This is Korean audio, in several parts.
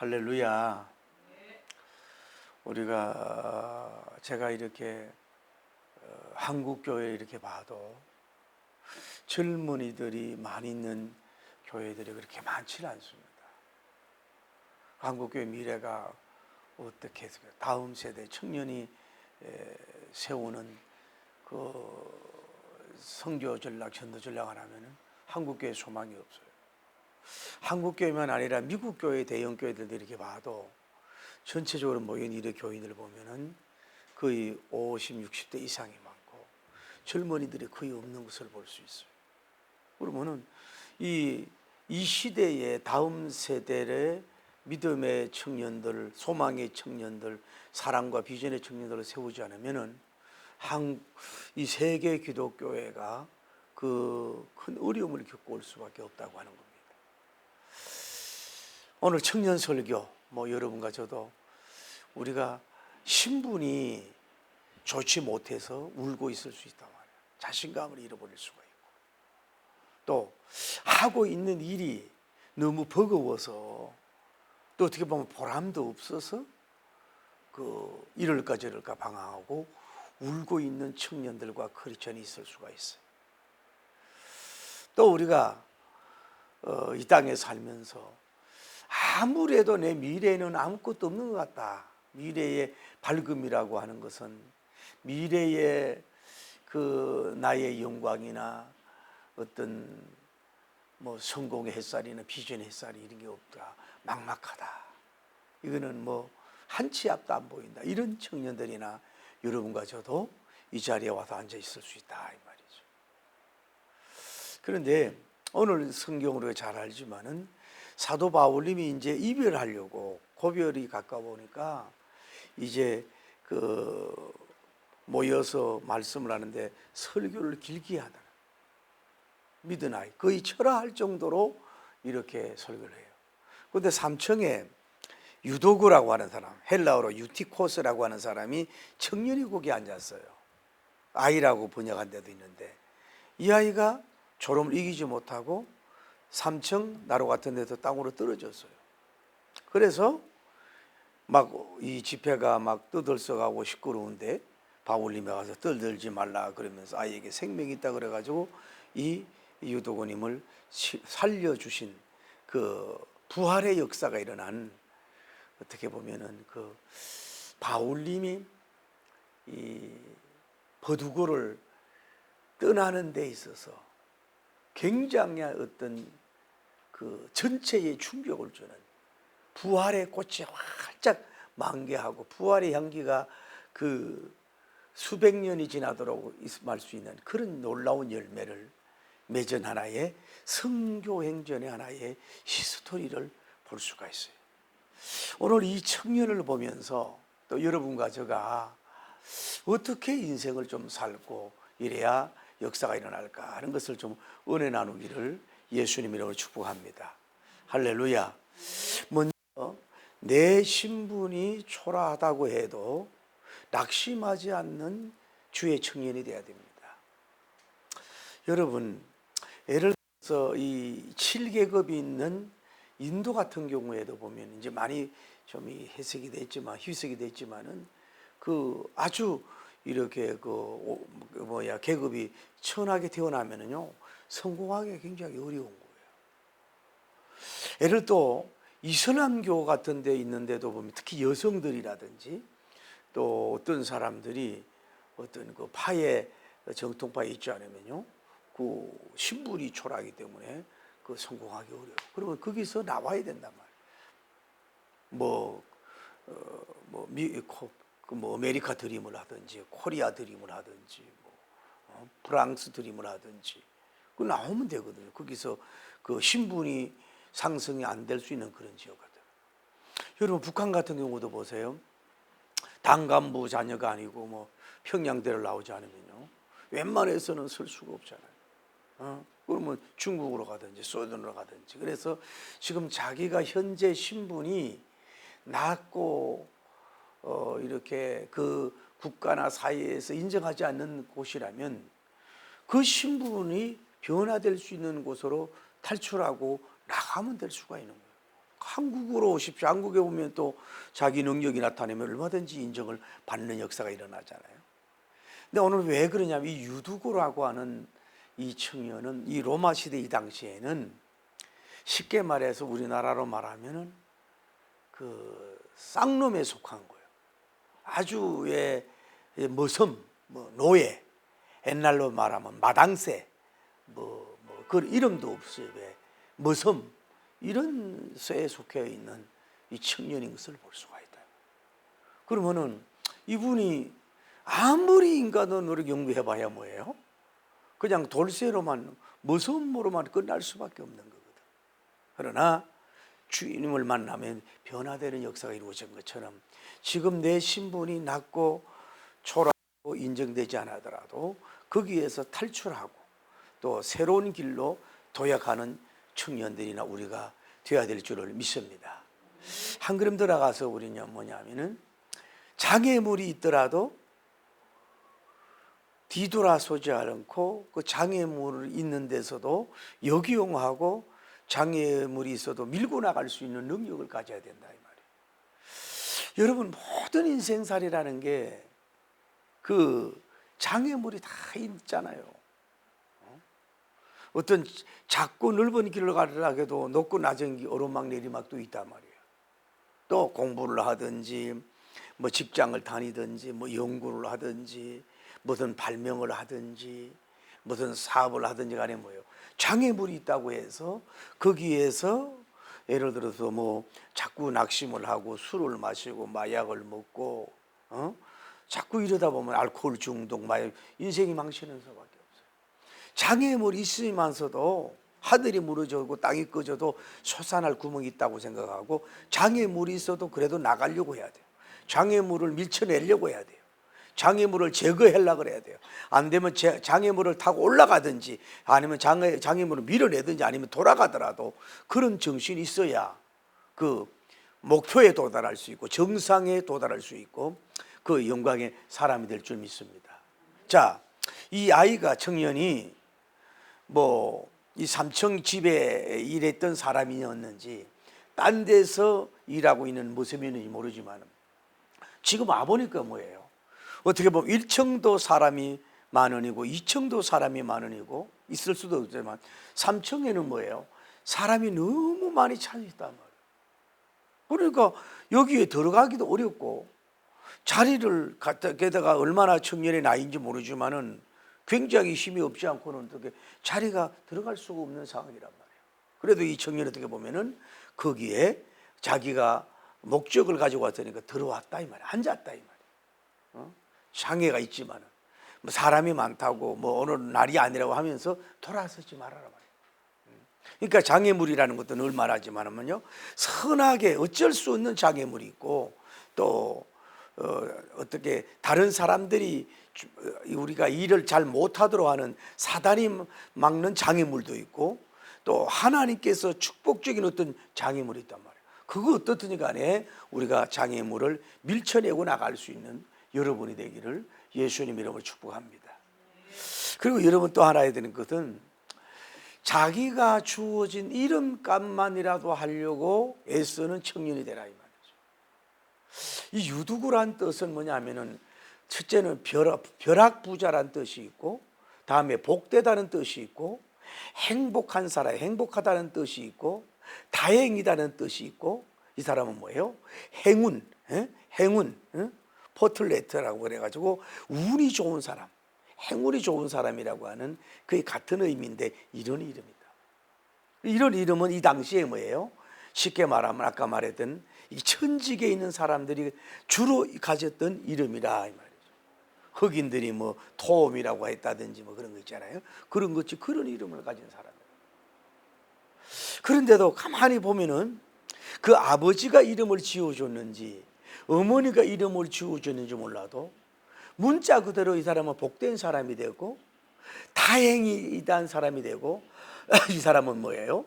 할렐루야. 제가 이렇게 한국 교회 이렇게 봐도 젊은이들이 많이 있는 교회들이 그렇게 많지는 않습니다. 한국 교회 미래가 어떻게 해서 다음 세대 청년이 세우는 그 선교 전략, 전도 전략 안 하면은 한국 교회 소망이 없어요. 한국 교회만 아니라 미국 교회 대형 교회들도 이렇게 봐도 전체적으로 모인 이런 교인들을 보면은 거의 50, 60대 이상이 많고 젊은이들이 거의 없는 것을 볼 수 있어요. 그러면은 이 시대의 다음 세대의 믿음의 청년들, 소망의 청년들, 사랑과 비전의 청년들을 세우지 않으면은 이 세계 기독교회가 그 큰 어려움을 겪고 올 수밖에 없다고 하는 겁니다. 오늘 청년 설교, 여러분과 저도 우리가 신분이 좋지 못해서 울고 있을 수 있단 말이에요. 자신감을 잃어버릴 수가 있고, 또 하고 있는 일이 너무 버거워서, 또 어떻게 보면 보람도 없어서 이럴까 저럴까 방황하고 울고 있는 청년들과 크리스천이 있을 수가 있어요. 또 우리가 이 땅에 살면서 아무래도 내 미래에는 아무것도 없는 것 같다. 미래의 밝음이라고 하는 것은 미래의 나의 영광이나 어떤 성공의 햇살이나 비전의 햇살이 이런 게 없다. 막막하다. 이거는 한치 앞도 안 보인다. 이런 청년들이나 여러분과 저도 이 자리에 와서 앉아 있을 수 있다 이 말이죠. 그런데 오늘 성경으로 잘 알지만은 사도 바울님이 이제 이별하려고 고별이 가까우니까 이제 모여서 말씀을 하는데 설교를 길게 하더라. 미드나잇 거의 철화할 정도로 이렇게 설교를 해요. 그런데 3층에 유도구라고 하는 사람, 헬라어로 유티코스라고 하는 사람이 청년이 거기 앉았어요. 아이라고 번역한 데도 있는데 이 아이가 졸음을 이기지 못하고 3층 나로 같은 데서 땅으로 떨어졌어요. 그래서 이 집회가 떠들썩하고 시끄러운데 바울님이 가서 떨들지 말라 그러면서 아이에게 생명이 있다 그래가지고 이 유도구님을 살려주신 그 부활의 역사가 일어난, 어떻게 보면은 바울님이 이 버두고를 떠나는 데 있어서 굉장히 어떤 전체의 충격을 주는 부활의 꽃이 활짝 만개하고 부활의 향기가 수백 년이 지나도록 말할 수 있는 그런 놀라운 열매를 맺은 하나의 성교행전의 하나의 히스토리를 볼 수가 있어요. 오늘 이 청년을 보면서 또 여러분과 제가 어떻게 인생을 좀 살고 이래야 역사가 일어날까 하는 것을 좀 은혜 나누기를 예수님 이름으로 축복합니다. 할렐루야. 먼저 내 신분이 초라하다고 해도 낙심하지 않는 주의 청년이 되어야 됩니다. 여러분, 예를 들어서 이 7계급이 있는 인도 같은 경우에도 보면 이제 많이 좀 희석이 됐지만은 아주 이렇게 계급이 천하게 태어나면은요 성공하기가 굉장히 어려운 거예요. 예를 또 이슬람교 같은 데 있는데도 보면 특히 여성들이라든지 또 어떤 사람들이 어떤 파에 정통파에 있지 않으면요 신분이 초라하기 때문에 성공하기 어려워요. 그러면 거기서 나와야 된단 말이에요. 아메리카 드림을 하든지 코리아 드림을 하든지 프랑스 드림을 하든지 나오면 되거든요. 거기서 신분이 상승이 안 될 수 있는 그런 지역 같아요. 여러분 북한 같은 경우도 보세요. 당 간부 자녀가 아니고 평양대를 나오지 않으면요 웬만해서는 설 수가 없잖아요. 그러면 중국으로 가든지 소련으로 가든지. 그래서 지금 자기가 현재 신분이 낮고 이렇게 국가나 사회에서 인정하지 않는 곳이라면 그 신분이 변화될 수 있는 곳으로 탈출하고 나가면 될 수가 있는 거예요. 한국으로 오십시오. 한국에 오면 또 자기 능력이 나타내면 얼마든지 인정을 받는 역사가 일어나잖아요. 근데 오늘 왜 그러냐면 이 유두고라고 하는 이 청년은 이 로마 시대 이 당시에는 쉽게 말해서 우리나라로 말하면은 그 쌍놈에 속한 거예요. 아주 머슴, 노예, 옛날로 말하면 마당새, 그 이름도 없어요. 왜 머슴 이런 쇠에 속해 있는 이 청년인 것을 볼 수가 있다. 그러면은 이분이 아무리 인간의 노력 연구해봐야 뭐예요? 그냥 돌쇠로만 머슴으로만 끝날 수밖에 없는 거거든. 그러나 주님을 만나면 변화되는 역사가 이루어진 것처럼 지금 내 신분이 낮고 초라하고 인정되지 않더라도 거기에서 탈출하고 또 새로운 길로 도약하는 청년들이나 우리가 되어야 될 줄을 믿습니다. 한 걸음 들어가서 우리는 뭐냐면은 장애물이 있더라도 뒤돌아서지 않고 그 장애물이 있는 데서도 역이용하고 장애물이 있어도 밀고 나갈 수 있는 능력을 가져야 된다 이 말이에요. 여러분 모든 인생살이라는 게 그 장애물이 다 있잖아요. 어떤 작고 넓은 길을 가려고 해도 높고 낮은 길, 오르막 내리막도 있단 말이에요. 또 공부를 하든지 뭐 직장을 다니든지 뭐 연구를 하든지 무슨 발명을 하든지 무슨 사업을 하든지 간에 뭐예요. 장애물이 있다고 해서 거기에서 예를 들어서 뭐 자꾸 낙심을 하고 술을 마시고 마약을 먹고 자꾸 이러다 보면 알코올 중독, 마약, 인생이 망치는 수밖에 없어요. 장애물이 있으면서도 하늘이 무너져고 땅이 꺼져도 솟아날 구멍이 있다고 생각하고 장애물이 있어도 그래도 나가려고 해야 돼요. 장애물을 밀쳐내려고 해야 돼요. 장애물을 제거하려고 해야 돼요. 안 되면 장애물을 타고 올라가든지 아니면 장애물을 밀어내든지 아니면 돌아가더라도 그런 정신이 있어야 그 목표에 도달할 수 있고 정상에 도달할 수 있고 그 영광의 사람이 될 줄 믿습니다. 자, 이 아이가 청년이 뭐 이 삼청 집에 일했던 사람이었는지 딴 데서 일하고 있는 모습이었는지 모르지만 지금 와보니까 뭐예요? 어떻게 보면 1층도 사람이 10,000원이고 2층도 사람이 10,000원이고 있을 수도 없지만 3층에는 뭐예요? 사람이 너무 많이 차있단 말이에요. 그러니까 여기에 들어가기도 어렵고 자리를 게다가 얼마나 청년의 나이인지 모르지만은 굉장히 힘이 없지 않고는 어떻게 자리가 들어갈 수가 없는 상황이란 말이에요. 그래도 이 청년이 어떻게 보면은 거기에 자기가 목적을 가지고 왔으니까 들어왔다 이 말이에요. 앉았다 이 말이에요. 장애가 있지만은 뭐 사람이 많다고 뭐 오늘 날이 아니라고 하면서 돌아서지 말아라 말이에요. 그러니까 장애물이라는 것도 늘 말하지만은요, 선하게 어쩔 수 없는 장애물이 있고 또 어떻게 다른 사람들이 우리가 일을 잘 못하도록 하는 사단이 막는 장애물도 있고 또 하나님께서 축복적인 어떤 장애물이 있단 말이에요. 그거 어떻든 간에 우리가 장애물을 밀쳐내고 나갈 수 있는 여러분이 되기를 예수님 이름으로 축복합니다. 그리고 여러분 또 알아야 되는 것은 자기가 주어진 이름값만이라도 하려고 애쓰는 청년이 되라 이 말이죠. 이 유두구란 뜻은 뭐냐면은 첫째는 벼락부자란 뜻이 있고 다음에 복되다는 뜻이 있고 행복한 사람, 행복하다는 뜻이 있고 다행이다는 뜻이 있고 이 사람은 뭐예요? 행운, 행운, 포틀레트라고 그래가지고 운이 좋은 사람, 행운이 좋은 사람이라고 하는 그의 같은 의미인데 이런 이름이다. 이런 이름은 이 당시에 뭐예요? 쉽게 말하면 아까 말했던 이 천직에 있는 사람들이 주로 가졌던 이름이라 이 말이죠. 흑인들이 뭐 톰이라고 했다든지 뭐 그런 거 있잖아요. 그런 것이 그런 이름을 가진 사람이에요. 그런데도 가만히 보면은 그 아버지가 이름을 지어줬는지 어머니가 이름을 지어줬는지 몰라도 문자 그대로 이 사람은 복된 사람이 되고 다행이다는 사람이 되고 이 사람은 뭐예요?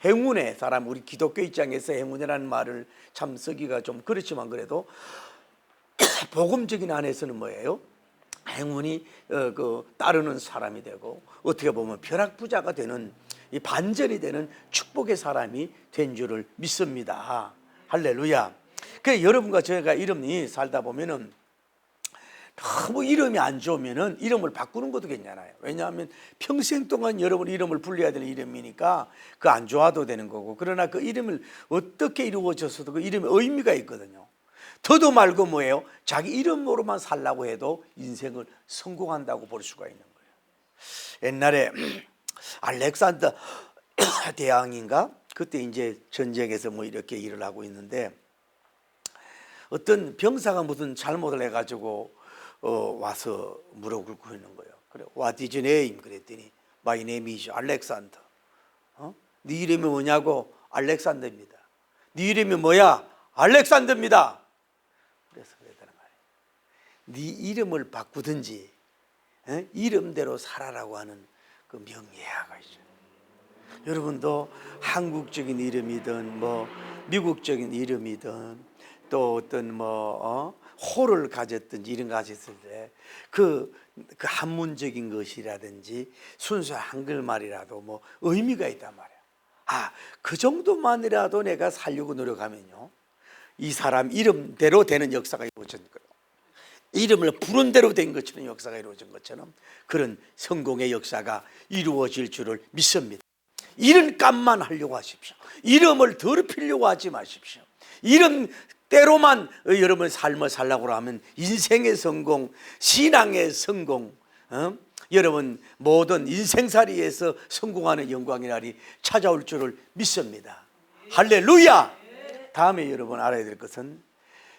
행운의 사람. 우리 기독교 입장에서 행운이라는 말을 참 쓰기가 좀 그렇지만 그래도 복음적인 안에서는 뭐예요? 행운이 따르는 사람이 되고 어떻게 보면 벼락부자가 되는 이 반전이 되는 축복의 사람이 된 줄을 믿습니다. 할렐루야. 그 여러분과 저희가 이름이 살다 보면은 너무 이름이 안 좋으면은 이름을 바꾸는 것도 괜찮아요. 왜냐하면 평생 동안 여러분 이름을 불려야 되는 이름이니까 그 안 좋아도 되는 거고, 그러나 그 이름을 어떻게 이루어졌어도 그 이름에 의미가 있거든요. 더도 말고 뭐예요? 자기 이름으로만 살라고 해도 인생을 성공한다고 볼 수가 있는 거예요. 옛날에 알렉산더 대왕인가? 그때 이제 전쟁에서 뭐 이렇게 일을 하고 있는데 어떤 병사가 무슨 잘못을 해가지고 와서 무릎 꿇고 있는 거예요. 그래, What is your name? 그랬더니 My name is Alexander. 네 이름이 뭐냐고? 알렉산더입니다. 네 이름이 뭐야? 알렉산더입니다. 그래서 그러더란 말이에요. 네 이름을 바꾸든지 이름대로 살아라고 하는 그 명예가 있어요. 여러분도 한국적인 이름이든 뭐 미국적인 이름이든 또 어떤 호를 가졌든지 이런 거 가졌을 때 그 한문적인 것이라든지 순수 한글말이라도 뭐 의미가 있단 말이야. 그 정도만이라도 내가 살려고 노력하면요, 이 사람 이름대로 되는 역사가 이루어진 거예요. 이름을 부른 대로 된 것처럼 역사가 이루어진 것처럼 그런 성공의 역사가 이루어질 줄을 믿습니다. 이름값만 하려고 하십시오. 이름을 더럽히려고 하지 마십시오. 이름대로만 여러분의 삶을 살라고 하면 인생의 성공, 신앙의 성공, 여러분 모든 인생살이에서 성공하는 영광의 날이 찾아올 줄을 믿습니다. 할렐루야. 다음에 여러분 알아야 될 것은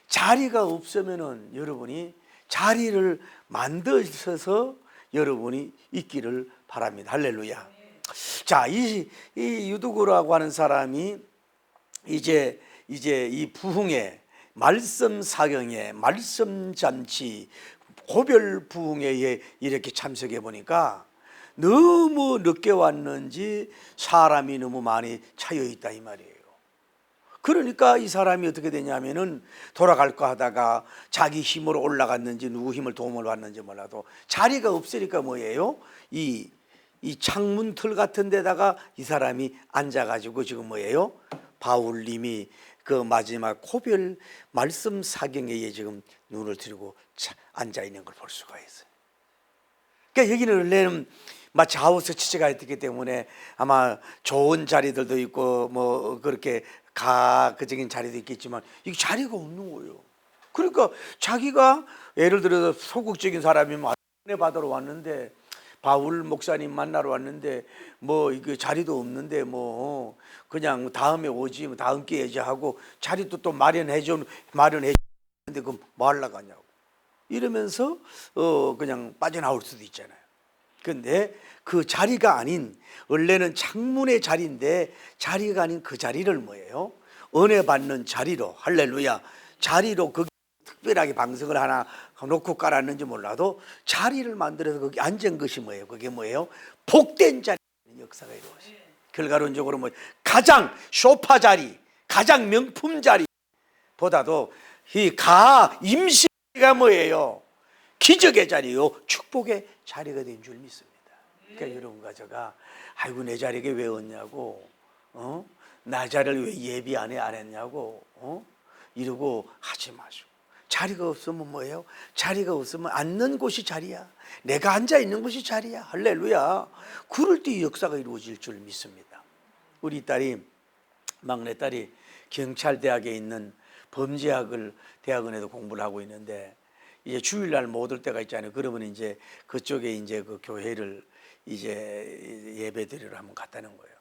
자리가 없으면은 여러분이 자리를 만드셔서 여러분이 있기를 바랍니다. 할렐루야. 자, 이 유두구라고 하는 사람이 이제 이 부흥회, 말씀 사경회, 말씀 잔치, 고별 부흥회에 이렇게 참석해 보니까 너무 늦게 왔는지 사람이 너무 많이 차여 있다 이 말이에요. 그러니까 이 사람이 어떻게 되냐면은 돌아갈까 하다가 자기 힘으로 올라갔는지 누구 힘을 도움을 받는지 몰라도 자리가 없으니까 뭐예요? 이 창문 틀 같은 데다가 이 사람이 앉아가지고 지금 뭐예요? 바울님이 그 마지막 고별 말씀 사경회에 지금 눈을 들고 앉아 있는 걸 볼 수가 있어요. 그러니까 여기는 원래는 좌우서 지체가 있기 때문에 아마 좋은 자리들도 있고 뭐 그렇게 가그적인 자리도 있겠지만 이 자리가 없는 거예요. 그러니까 자기가 예를 들어서 소극적인 사람이면 은혜 받으러 왔는데 바울 목사님 만나러 왔는데 뭐 이게 자리도 없는데 뭐 그냥 다음에 오지 뭐 다음 기회지 하고 자리도 또 마련해 주는데 그 뭐 하려고 하냐고 이러면서 그냥 빠져나올 수도 있잖아요. 근데 그 자리가 아닌 원래는 창문의 자리인데 자리가 아닌 그 자리를 뭐예요? 은혜 받는 자리로, 할렐루야, 자리로 거기 특별하게 방석을 하나 놓고 깔았는지 몰라도 자리를 만들어서 거기 앉은 것이 뭐예요? 그게 뭐예요? 복된 자리 역사가 이루어져요. 결과론적으로 뭐 가장 소파 자리, 가장 명품 자리보다도 이 임시가 뭐예요? 기적의 자리요, 축복의 자리가 된 줄 믿습니다. 그러니까 여러분과 제가 아이고 내 자리에 왜 왔냐고, 나 자리를 왜 예비 안 했냐고, 이러고 하지 마시고. 자리가 없으면 뭐예요? 자리가 없으면 앉는 곳이 자리야. 내가 앉아 있는 곳이 자리야. 할렐루야. 그럴 때 역사가 이루어질 줄 믿습니다. 우리 딸이, 막내딸이 경찰대학에 있는 범죄학을 대학원에도 공부를 하고 있는데 이제 주일날 못 올 때가 있잖아요. 그러면 이제 그쪽에 이제 그 교회를 이제 예배 드리러 한번 갔다는 거예요.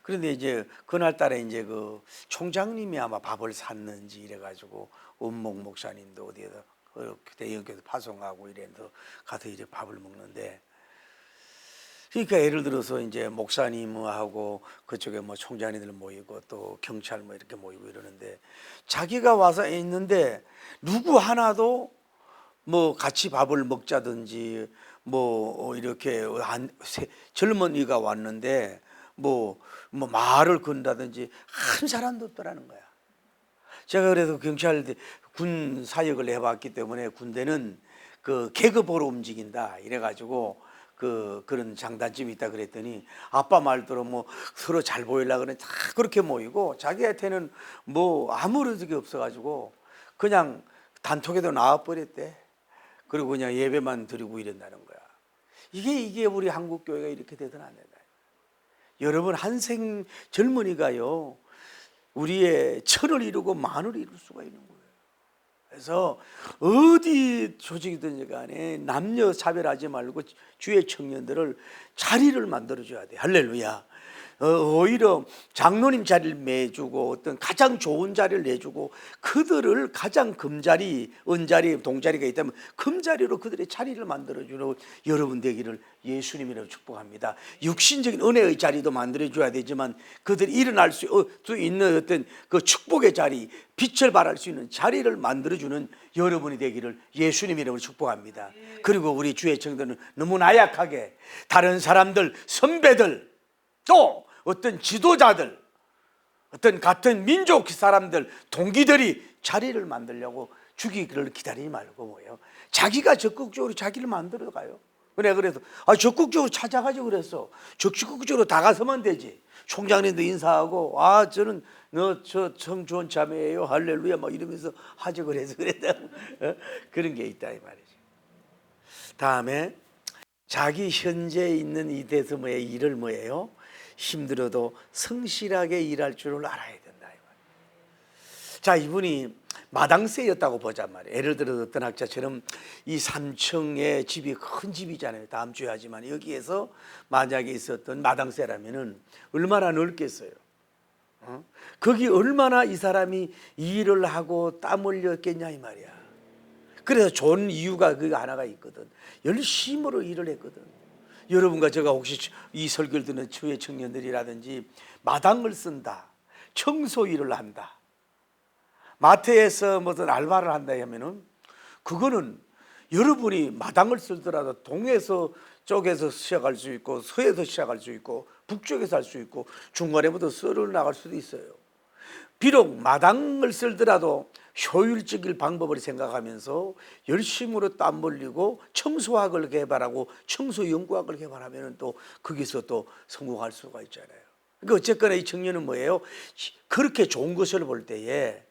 그런데 이제 그날따라 이제 그 총장님이 아마 밥을 샀는지 이래가지고 원목 목사님도 어디에다 대형교회 파송하고 이래서 가서 이제 밥을 먹는데, 그러니까 예를 들어서 이제 목사님하고 그쪽에 뭐 총장님들 모이고 또 경찰 뭐 이렇게 모이고 이러는데 자기가 와서 있는데 누구 하나도 뭐 같이 밥을 먹자든지 뭐 이렇게 젊은이가 왔는데 뭐 말을 건다든지 한 사람도 없더라는 거야. 제가 그래도 경찰 군 사역을 해봤기 때문에 군대는 그 계급으로 움직인다 이래가지고 그런 장단점이 있다 그랬더니 아빠 말대로 뭐 서로 잘 보이려고 그래 다 그렇게 모이고 자기한테는 뭐 아무런 적이 없어가지고 그냥 단톡에도 나와버렸대. 그리고 그냥 예배만 드리고 이런다는 거야. 이게 우리 한국 교회가 이렇게 되든 안 된다. 여러분 한생 젊은이가요 우리의 천을 이루고 만을 이룰 수가 있는 거예요. 그래서 어디 조직이든지 간에 남녀 차별하지 말고 주의 청년들을 자리를 만들어줘야 돼. 할렐루야. 오히려 장로님 자리를 내주고 어떤 가장 좋은 자리를 내주고 그들을 가장 금자리, 은자리, 동자리가 있다면 금자리로 그들의 자리를 만들어주는 여러분 되기를 예수님이라고 축복합니다. 육신적인 은혜의 자리도 만들어줘야 되지만 그들이 일어날 수 있는 어떤 그 축복의 자리, 빛을 발할 수 있는 자리를 만들어주는 여러분이 되기를 예수님 이름으로 축복합니다. 그리고 우리 주의 청년들은 너무 나약하게 다른 사람들, 선배들 또 어떤 지도자들, 어떤 같은 민족 사람들, 동기들이 자리를 만들려고 주기를 기다리지 말고 뭐예요? 자기가 적극적으로 자기를 만들어가요. 그래서 적극적으로 찾아가지 그랬어. 적극적으로 다가서면 되지. 총장님도 인사하고 저는 저 청주원 자매예요. 할렐루야 막 이러면서 하죠. 그래서 그랬다. 그런 게 있다 이 말이지. 다음에 자기 현재 있는 이 데서 뭐예요? 일을 뭐예요? 힘들어도 성실하게 일할 줄을 알아야 된다. 자, 이분이 마당새였다고 보잔 말이에요. 예를 들어 어떤 학자처럼 이 3층의 집이 큰 집이잖아요. 다음 주에 하지만 여기에서 만약에 있었던 마당새라면은 얼마나 넓겠어요. 거기 얼마나 이 사람이 일을 하고 땀 흘렸겠냐 이 말이야. 그래서 좋은 이유가 그 하나가 있거든. 열심으로 일을 했거든. 여러분과 제가 혹시 이 설교를 듣는 주의 청년들이라든지 마당을 쓴다, 청소 일을 한다, 마트에서 무슨 알바를 한다 하면은 그거는 여러분이 마당을 쓸더라도 동에서 쪽에서 시작할 수 있고 서에서 시작할 수 있고 북쪽에서 할 수 있고 중간에부터 썰어 나갈 수도 있어요. 비록 마당을 쓸더라도 효율적일 방법을 생각하면서 열심으로 땀 흘리고 청소학을 개발하고 청소연구학을 개발하면 또 거기서 또 성공할 수가 있잖아요. 그러니까 어쨌거나 이 청년은 뭐예요? 그렇게 좋은 것을 볼 때에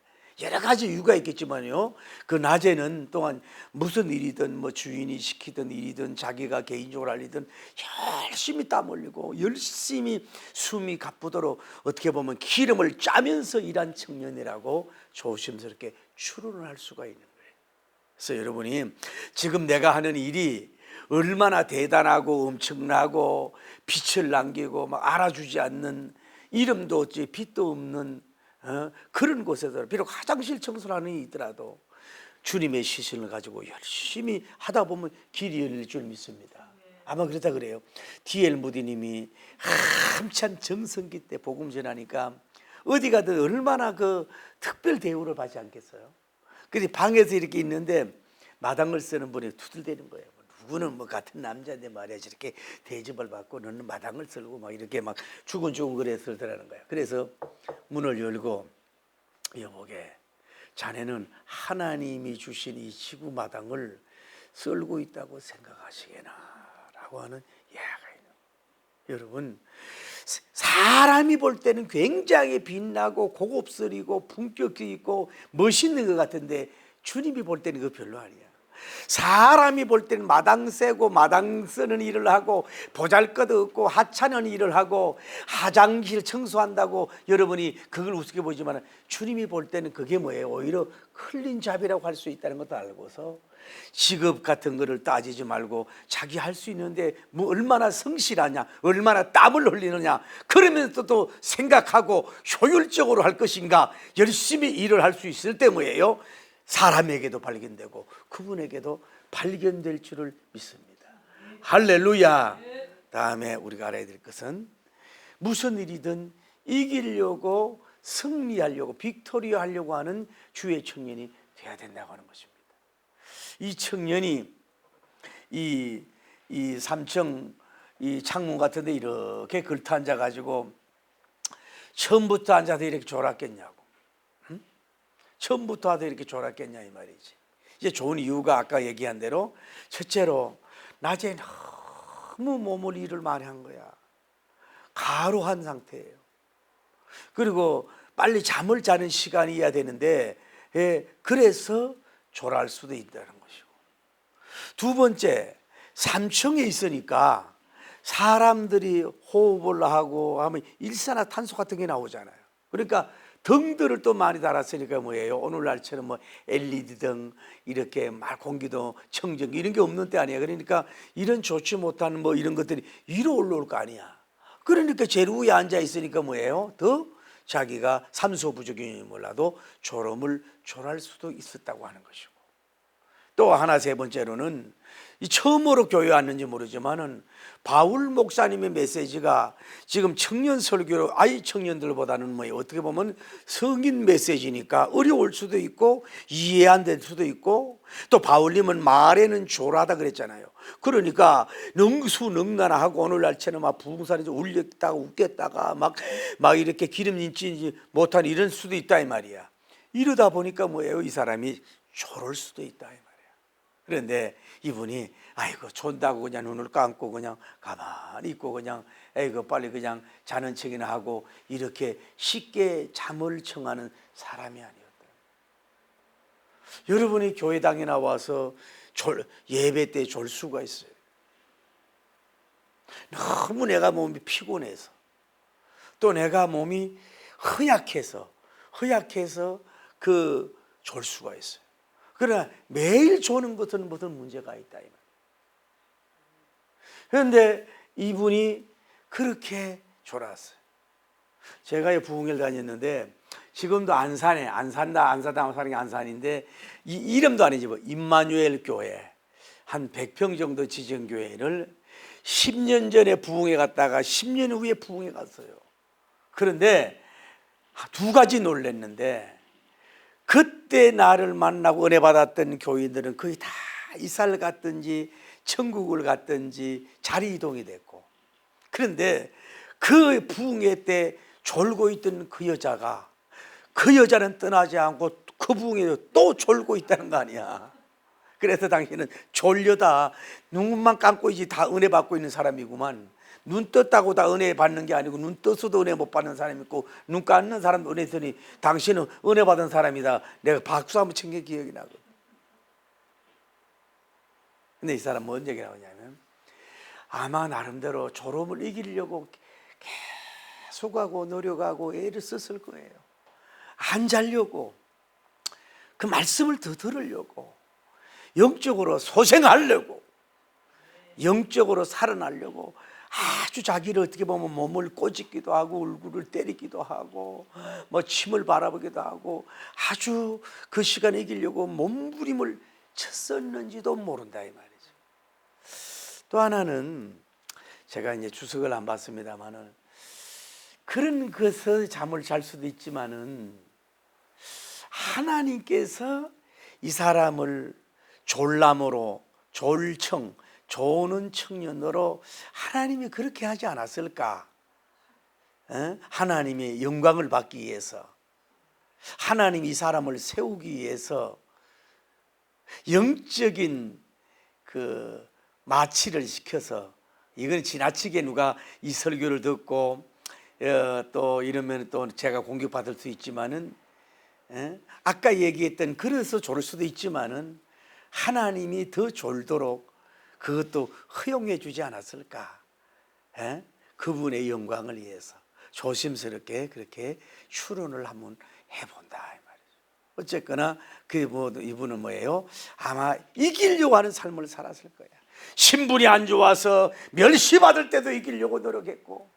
여러 가지 이유가 있겠지만요, 그 낮에는 또한 무슨 일이든 뭐 주인이 시키던 일이든 자기가 개인적으로 할 일이든 열심히 땀 흘리고 열심히 숨이 가쁘도록 어떻게 보면 기름을 짜면서 일한 청년이라고 조심스럽게 추론을 할 수가 있는 거예요. 그래서 여러분이 지금 내가 하는 일이 얼마나 대단하고 엄청나고 빛을 남기고 막 알아주지 않는, 이름도 없지 빛도 없는 그런 곳에서 비록 화장실 청소를 하는 이 있더라도 주님의 시선을 가지고 열심히 하다 보면 길이 열릴 줄 믿습니다. 아마 그렇다 그래요. D.L. 무디님이 한참 정성기 때 복음 전하니까 어디 가든 얼마나 그 특별 대우를 받지 않겠어요? 그래서 방에서 이렇게 있는데 마당을 쓰는 분이 투덜대는 거예요. 누구는 뭐 같은 남자인데 말이야 저렇게 대접을 받고 너는 마당을 쓸고 막 이렇게 막 주근주근 그래 쓸더라는 거야. 그래서 문을 열고 여보게, 자네는 하나님이 주신 이 지구 마당을 쓸고 있다고 생각하시게나 라고 하는 이야기가 있는 거예요. 여러분, 사람이 볼 때는 굉장히 빛나고 고급스리고 품격이 있고 멋있는 것 같은데 주님이 볼 때는 그거 별로 아니야. 사람이 볼 때는 마당 새고 마당 쓰는 일을 하고 보잘것없고 하찮은 일을 하고 화장실 청소한다고 여러분이 그걸 우습게 보지만 주님이 볼 때는 그게 뭐예요? 오히려 클린 잡이라고 할 수 있다는 것도 알고서 직업 같은 거를 따지지 말고 자기 할 수 있는데 뭐 얼마나 성실하냐, 얼마나 땀을 흘리느냐, 그러면서 또 생각하고 효율적으로 할 것인가, 열심히 일을 할 수 있을 때 뭐예요? 사람에게도 발견되고 그분에게도 발견될 줄을 믿습니다. 할렐루야. 다음에 우리가 알아야 될 것은 무슨 일이든 이기려고 승리하려고 빅토리아 하려고 하는 주의 청년이 되어야 된다고 하는 것입니다. 이 청년이 이 3층 이 창문 같은 데 이렇게 걸터 앉아 가지고 처음부터 앉아서 이렇게 졸았겠냐고, 처음부터 하도 이렇게 졸았겠냐 이 말이지. 이제 좋은 이유가 아까 얘기한 대로 첫째로 낮에 너무 몸을 일을 많이 한 거야. 가루한 상태예요. 그리고 빨리 잠을 자는 시간이어야 되는데 그래서 졸할 수도 있다는 것이고, 두 번째, 3층에 있으니까 사람들이 호흡을 하고 하면 일산화탄소 같은 게 나오잖아요. 그러니까 등들을 또 많이 달았으니까 뭐예요? 오늘날처럼 뭐 LED 등 이렇게 막 공기도 청정기 이런 게 없는 때 아니에요. 그러니까 이런 좋지 못한 뭐 이런 것들이 위로 올라올 거 아니야. 그러니까 제일 위에 앉아 있으니까 뭐예요? 더 자기가 산소 부족인지 몰라도 졸할 수도 있었다고 하는 것이고, 또 하나 세 번째로는 이 처음으로 교회 왔는지 모르지만은 바울 목사님의 메시지가 지금 청년 설교로 아이 청년들보다는 뭐 어떻게 보면 성인 메시지니까 어려울 수도 있고 이해 안 될 수도 있고, 또 바울님은 말에는 조라다 그랬잖아요. 그러니까 능수능란하고 오늘날처럼 막 부흥사에서 울렸다가 웃겠다가 막 이렇게 기름 인지 못한 이런 수도 있다 이 말이야. 이러다 보니까 뭐예요? 이 사람이 졸을 수도 있다 이 말이야. 그런데 이분이 아이고 존다고 그냥 눈을 감고 그냥 가만히 있고 그냥 에이고 빨리 그냥 자는 척이나 하고 이렇게 쉽게 잠을 청하는 사람이 아니었다. 여러분이 교회당에 나와서 예배 때 졸 수가 있어요. 너무 내가 몸이 피곤해서, 또 내가 몸이 허약해서 졸 수가 있어요. 그러나 매일 조는 것은 무슨 문제가 있다 이 말. 그런데 이분이 그렇게 졸았어요. 제가 부흥회를 다녔는데 지금도 안산에 안산다 사는 게 안산인데 이 이름도 아니지 뭐 임마누엘 교회 한 100평 정도 지정 교회를 10년 전에 부흥회 갔다가 10년 후에 부흥회 갔어요. 그런데 두 가지 놀랐는데, 그때 나를 만나고 은혜 받았던 교인들은 거의 다 이사를 갔든지 천국을 갔든지 자리 이동이 됐고, 그런데 그 부흥회 때 졸고 있던 그 여자는 떠나지 않고 그 부흥회에 또 졸고 있다는 거 아니야. 그래서 당신은 졸려다 눈만 감고 있지 다 은혜 받고 있는 사람이구만. 눈 떴다고 다 은혜 받는 게 아니고 눈 떠서도 은혜 못 받는 사람이 있고 눈 감는 사람도 은혜 있으니 당신은 은혜 받은 사람이다. 내가 박수 한번 친 게 기억이 나거든. 근데 이 사람 뭔 얘기 나오냐면 아마 나름대로 졸음을 이기려고 계속하고 노력하고 애를 썼을 거예요. 안 자려고, 그 말씀을 더 들으려고, 영적으로 소생하려고, 영적으로 살아나려고 아주 자기를 어떻게 보면 몸을 꼬집기도 하고 얼굴을 때리기도 하고 뭐 침을 바라보기도 하고 아주 그 시간을 이기려고 몸부림을 쳤었는지도 모른다 이 말이죠. 또 하나는 제가 이제 주석을 안 봤습니다만은 그런 것에 잠을 잘 수도 있지만은 하나님께서 이 사람을 졸람으로 조는 청년으로 하나님이 그렇게 하지 않았을까? 하나님의 영광을 받기 위해서, 하나님이 이 사람을 세우기 위해서 영적인 그 마취를 시켜서, 이건 지나치게 누가 이 설교를 듣고 또 이러면 또 제가 공격받을 수 있지만은 아까 얘기했던 그래서 졸을 수도 있지만은 하나님이 더 졸도록 그것도 허용해 주지 않았을까? 그분의 영광을 위해서 조심스럽게 그렇게 추론을 한번 해본다 이 말이죠. 어쨌거나 이분은 뭐예요? 아마 이기려고 하는 삶을 살았을 거야. 신분이 안 좋아서 멸시받을 때도 이기려고 노력했고,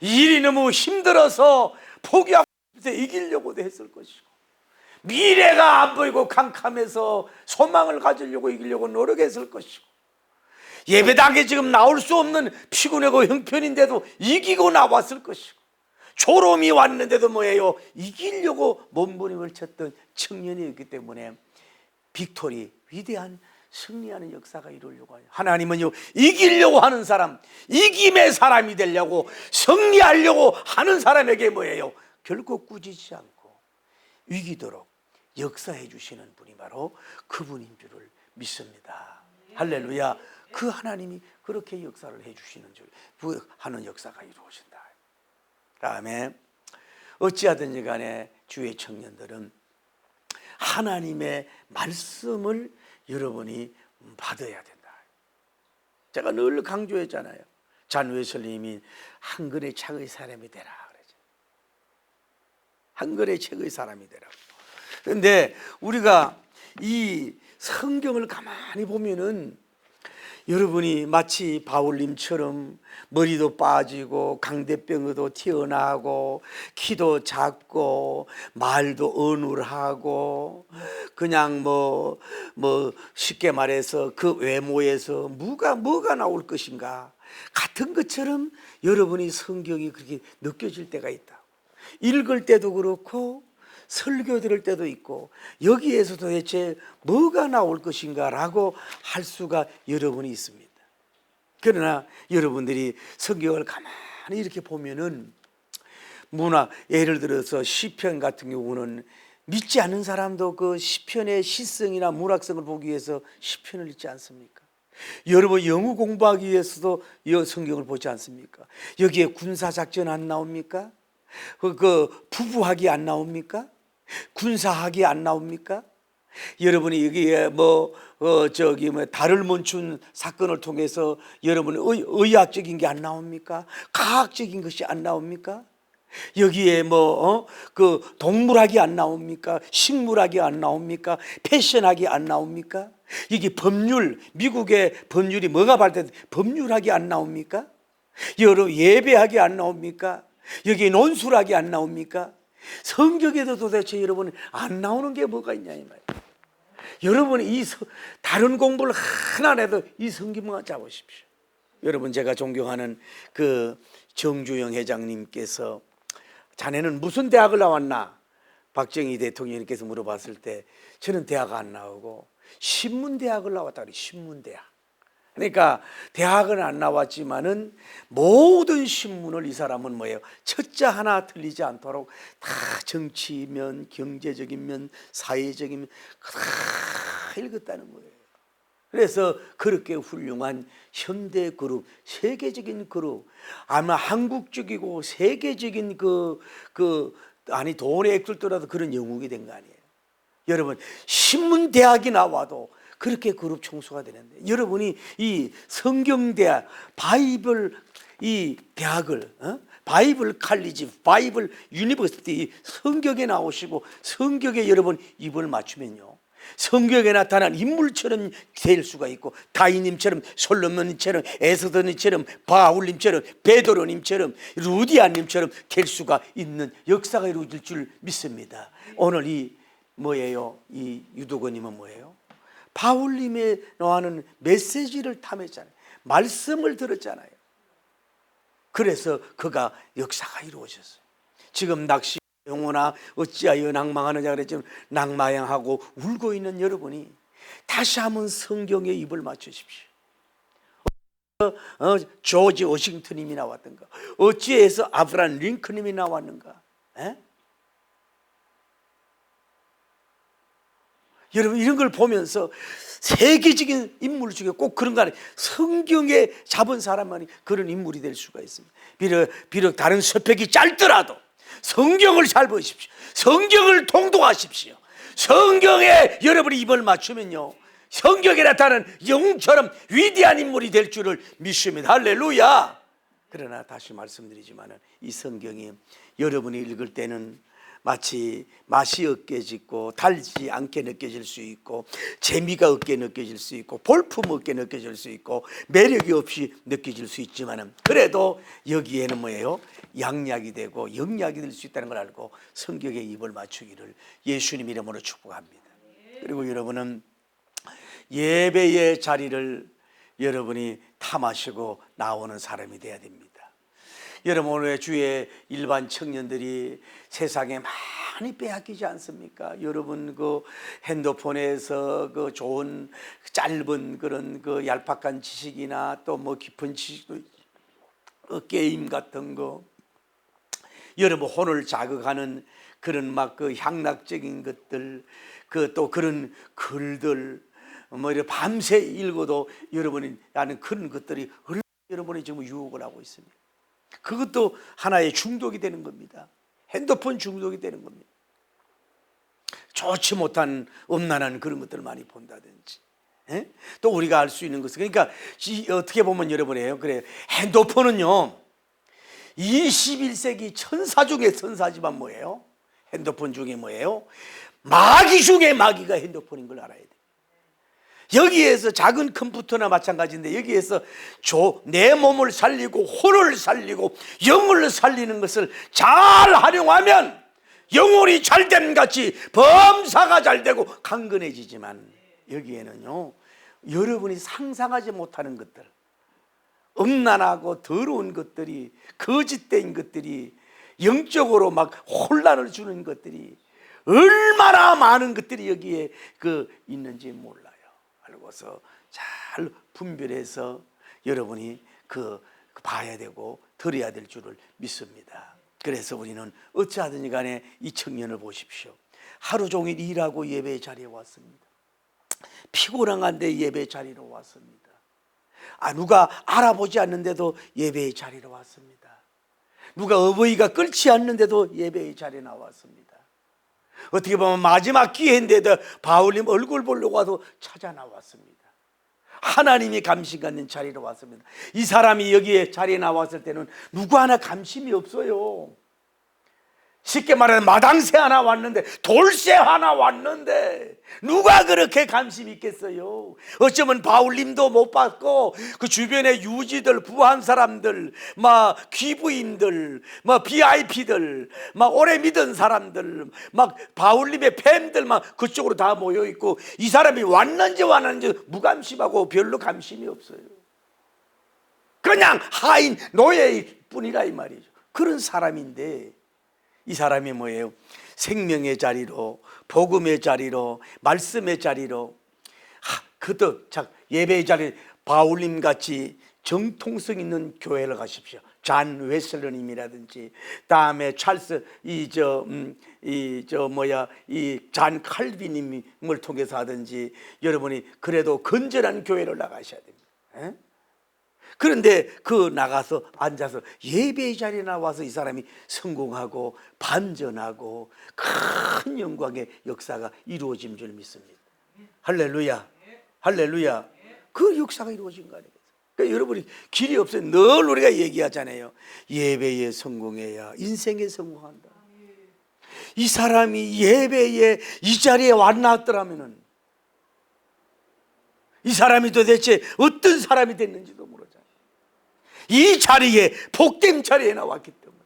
일이 너무 힘들어서 포기하고 싶을 때 이기려고도 했을 것이고, 미래가 안 보이고 캄캄해서 소망을 가지려고 이기려고 노력했을 것이고, 예배당에 지금 나올 수 없는 피곤하고 형편인데도 이기고 나왔을 것이고, 졸음이 왔는데도 뭐예요? 이기려고 몸부림을 쳤던 청년이었기 때문에 빅토리, 위대한 승리하는 역사가 이루려고 하죠. 하나님은요, 이기려고 하는 사람, 이김의 사람이 되려고, 승리하려고 하는 사람에게 뭐예요? 결코 꾸짖지 않고 이기도록 역사해 주시는 분이 바로 그분인 줄을 믿습니다. 할렐루야. 그 하나님이 그렇게 역사를 해주시는 줄 하는 역사가 이루어진다. 다음에 어찌하든지 간에 주의 청년들은 하나님의 말씀을 여러분이 받아야 된다. 제가 늘 강조했잖아요. 잔 웨슬리님이 한 권의 책의 사람이 되라 그러죠. 한 권의 책의 사람이 되라고. 그런데 우리가 이 성경을 가만히 보면은 여러분이 마치 바울님처럼 머리도 빠지고 강대병으로 튀어나오고 키도 작고 말도 어눌하고 그냥 뭐 쉽게 말해서 그 외모에서 뭐가 나올 것인가 같은 것처럼 여러분이 성경이 그렇게 느껴질 때가 있다. 읽을 때도 그렇고 설교 들을 때도 있고 여기에서 도대체 뭐가 나올 것인가 라고 할 수가 여러분이 있습니다. 그러나 여러분들이 성경을 가만히 이렇게 보면은 예를 들어서 시편 같은 경우는 믿지 않는 사람도 그 시편의 시성이나 문학성을 보기 위해서 시편을 읽지 않습니까? 여러분 영어 공부하기 위해서도 이 성경을 보지 않습니까? 여기에 군사작전 안 나옵니까? 그 부부학이 안 나옵니까? 군사학이 안 나옵니까? 여러분이 여기에 달을 멈춘 사건을 통해서 여러분의 의학적인 게 안 나옵니까? 과학적인 것이 안 나옵니까? 여기에 그 동물학이 안 나옵니까? 식물학이 안 나옵니까? 패션학이 안 나옵니까? 이게 법률, 미국의 법률이 뭐가 발달돼? 법률학이 안 나옵니까? 여러 예배학이 안 나옵니까? 여기 논술학이 안 나옵니까? 성경에도 도대체 여러분 안 나오는 게 뭐가 있냐 이 말이에요. 여러분이 다른 공부를 하나 해도 이 성경만 잡으십시오. 여러분 제가 존경하는 그 정주영 회장님께서 자네는 무슨 대학을 나왔나? 박정희 대통령님께서 물어봤을 때 저는 대학 안 나오고 신문대학을 나왔다 그래요. 신문대학. 그러니까 대학은 안 나왔지만은 모든 신문을 이 사람은 뭐예요? 첫자 하나 틀리지 않도록 다 정치면, 경제적인 면, 사회적인 면 다 읽었다는 거예요. 그래서 그렇게 훌륭한 현대 그룹, 세계적인 그룹, 아마 한국적이고 세계적인 돈의 액들더라도 그런 영웅이 된 거 아니에요. 여러분 신문대학이 나와도 그렇게 그룹 총수가 되는데 여러분이 이 성경대학, 바이블 이 대학을 바이블 칼리지, 바이블 유니버시티 성경에 나오시고 성경에 여러분 입을 맞추면요 성경에 나타난 인물처럼 될 수가 있고 다윗님처럼 솔로몬님처럼 에스더님처럼 바울님처럼 베드로님처럼 루디아님처럼 될 수가 있는 역사가 이루어질 줄 믿습니다. 오늘 이 유도건님은 뭐예요? 바울님의 나와는 메시지를 탐했잖아요. 말씀을 들었잖아요. 그래서 그가 역사가 이루어졌어요. 지금 낚시 영혼아 어찌하여 낭망하느냐 그랬지만 낭망하고 울고 있는 여러분이 다시 한번 성경에 입을 맞추십시오. 조지 워싱턴님이 나왔던가? 어찌해서 아브라함 링컨님이 나왔는가? 여러분 이런 걸 보면서 세계적인 인물 중에 꼭 그런 거 아니에요. 성경에 잡은 사람만이 그런 인물이 될 수가 있습니다. 비록 다른 서펙이 짧더라도 성경을 잘 보십시오. 성경을 통독하십시오. 성경에 여러분이 입을 맞추면요 성경에 나타나는 영웅처럼 위대한 인물이 될 줄을 믿습니다. 할렐루야. 그러나 다시 말씀드리지만 이 성경이 여러분이 읽을 때는 마치 맛이 없게 짓고 달지 않게 느껴질 수 있고 재미가 없게 느껴질 수 있고 볼품 없게 느껴질 수 있고 매력이 없이 느껴질 수 있지만 그래도 여기에는 뭐예요? 양약이 되고 영약이 될 수 있다는 걸 알고 성경에 입을 맞추기를 예수님 이름으로 축복합니다. 그리고 여러분은 예배의 자리를 여러분이 탐하시고 나오는 사람이 돼야 됩니다. 여러분 오늘 주의 일반 청년들이 세상에 많이 빼앗기지 않습니까? 여러분 그 핸드폰에서 그 좋은 짧은 그런 그 얄팍한 지식이나 또 뭐 깊은 지식도 게임 같은 거 여러분 혼을 자극하는 그런 막 그 향락적인 것들 또 그런 글들 뭐 이렇게 밤새 읽어도 여러분이 아는 그런 것들이 얼마나 여러분이 지금 유혹을 하고 있습니다. 그것도 하나의 중독이 되는 겁니다. 핸드폰 중독이 되는 겁니다. 좋지 못한 음란한 그런 것들을 많이 본다든지, 예? 또 우리가 알 수 있는 것은, 그러니까 어떻게 보면 여러분이에요, 그래요. 핸드폰은요 21세기 천사 중에 천사지만 뭐예요? 핸드폰 중에 뭐예요? 마귀 중에 마귀가 핸드폰인 걸 알아야 돼요. 여기에서 작은 컴퓨터나 마찬가지인데, 여기에서 내 몸을 살리고 혼을 살리고 영을 살리는 것을 잘 활용하면 영혼이 잘됨 같이 범사가 잘되고 강건해지지만, 여기에는요 여러분이 상상하지 못하는 것들, 음란하고 더러운 것들이, 거짓된 것들이, 영적으로 막 혼란을 주는 것들이 얼마나 많은 것들이 여기에 있는지 몰라요. 알고서 잘 분별해서 여러분이 봐야 되고 들어야 될 줄을 믿습니다. 그래서 우리는 어찌하든지 간에 이 청년을 보십시오. 하루 종일 일하고 예배 자리에 왔습니다. 피곤한데 예배 자리로 왔습니다. 누가 알아보지 않는데도 예배의 자리로 왔습니다. 누가 어버이가 끌지 않는데도 예배의 자리에 나왔습니다. 어떻게 보면 마지막 기회인데도 바울님 얼굴 보려고 와도 찾아 나왔습니다. 하나님이 감심 갖는 자리로 왔습니다. 이 사람이 여기에 자리에 나왔을 때는 누구 하나 감심이 없어요. 쉽게 말하면 마당새 하나 왔는데, 돌새 하나 왔는데 누가 그렇게 감심이 있겠어요? 어쩌면 바울님도 못 봤고 그 주변의 유지들, 부한 사람들, 막 귀부인들, 막 VIP들, 막 오래 믿은 사람들, 막 바울님의 팬들 막 그쪽으로 다 모여 있고, 이 사람이 왔는지 무감심하고 별로 감심이 없어요. 그냥 하인 노예일 뿐이라 이 말이죠. 그런 사람인데, 이 사람이 뭐예요? 생명의 자리로, 복음의 자리로, 말씀의 자리로, 예배의 자리, 바울님 같이 정통성 있는 교회를 가십시오. 잔 웨슬러님이라든지, 다음에 찰스 잔 칼빈님을 통해서 하든지, 여러분이 그래도 건전한 교회를 나가셔야 됩니다. 에? 그런데 나가서 앉아서 예배의 자리에 나와서 이 사람이 성공하고 반전하고 큰 영광의 역사가 이루어진 줄 믿습니다. 할렐루야, 할렐루야. 그 역사가 이루어진 거 아니겠어요? 그러니까 여러분이 길이 없어요. 늘 우리가 얘기하잖아요. 예배에 성공해야 인생에 성공한다. 이 사람이 예배에 이 자리에 왔나더라면은 이 사람이 도대체 어떤 사람이 됐는지도 모르잖아요. 이 자리에, 복된 자리에 나왔기 때문에.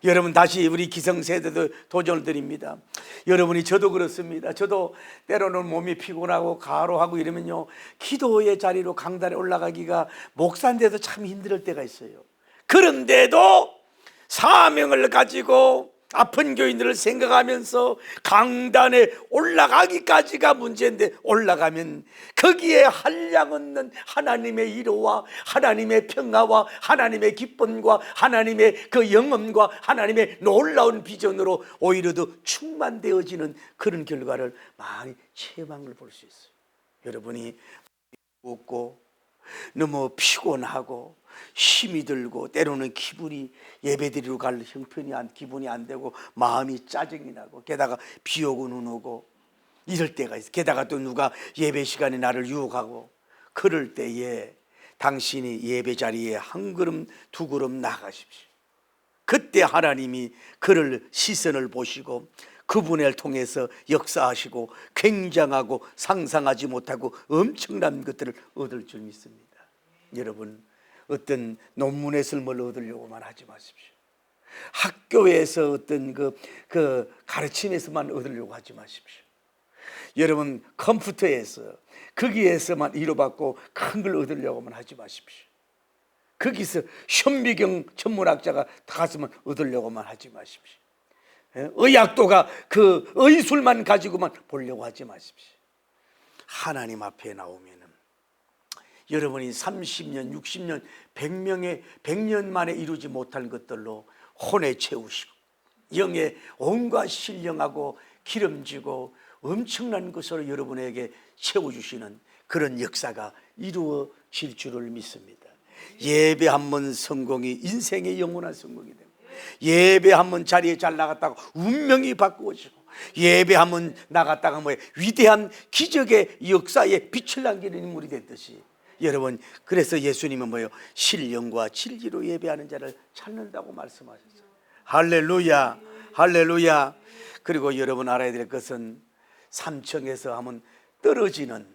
여러분, 다시 우리 기성세대도 도전을 드립니다. 여러분이, 저도 그렇습니다. 저도 때로는 몸이 피곤하고 가로하고 이러면요, 기도의 자리로 강단에 올라가기가 목사인데도 참 힘들 때가 있어요. 그런데도 사명을 가지고 아픈 교인들을 생각하면서 강단에 올라가기까지가 문제인데, 올라가면 거기에 한량없는 하나님의 위로와 하나님의 평화와 하나님의 기쁨과 하나님의 그 영험과 하나님의 놀라운 비전으로 오히려 더 충만되어지는 그런 결과를 많이 체험한 걸 볼 수 있어요. 여러분이 웃고 너무 피곤하고 힘이 들고 때로는 기분이 예배드리러 갈 기분이 안 되고 마음이 짜증이 나고, 게다가 비 오고 눈 오고 이럴 때가 있어. 게다가 또 누가 예배 시간에 나를 유혹하고, 그럴 때에 당신이 예배 자리에 한 걸음 두 걸음 나가십시오. 그때 하나님이 그를 시선을 보시고 그분을 통해서 역사하시고 굉장하고 상상하지 못하고 엄청난 것들을 얻을 줄 믿습니다. 여러분, 어떤 논문의 삶을 얻으려고만 하지 마십시오. 학교에서 어떤 그 가르침에서만 얻으려고 하지 마십시오. 여러분, 컴퓨터에서 거기에서만 위로받고 큰 걸 얻으려고만 하지 마십시오. 거기서 현미경 전문학자가 가서만 얻으려고만 하지 마십시오. 의학도가 그 의술만 가지고만 보려고 하지 마십시오. 하나님 앞에 나오면 여러분이 30년, 60년, 100년 만에 이루지 못할 것들로 혼에 채우시고 영에 온갖 신령하고 기름지고 엄청난 것으로 여러분에게 채워주시는 그런 역사가 이루어질 줄을 믿습니다. 예배 한 번 성공이 인생의 영원한 성공이 됩니다. 예배 한 번 자리에 잘 나갔다가 운명이 바꾸어지고, 예배 한 번 나갔다가 위대한 기적의 역사에 빛을 남기는 인물이 됐듯이, 여러분, 그래서 예수님은 신령과 진리로 예배하는 자를 찾는다고 말씀하셨어요. 할렐루야, 할렐루야. 그리고 여러분 알아야 될 것은 삼층에서 하면 떨어지는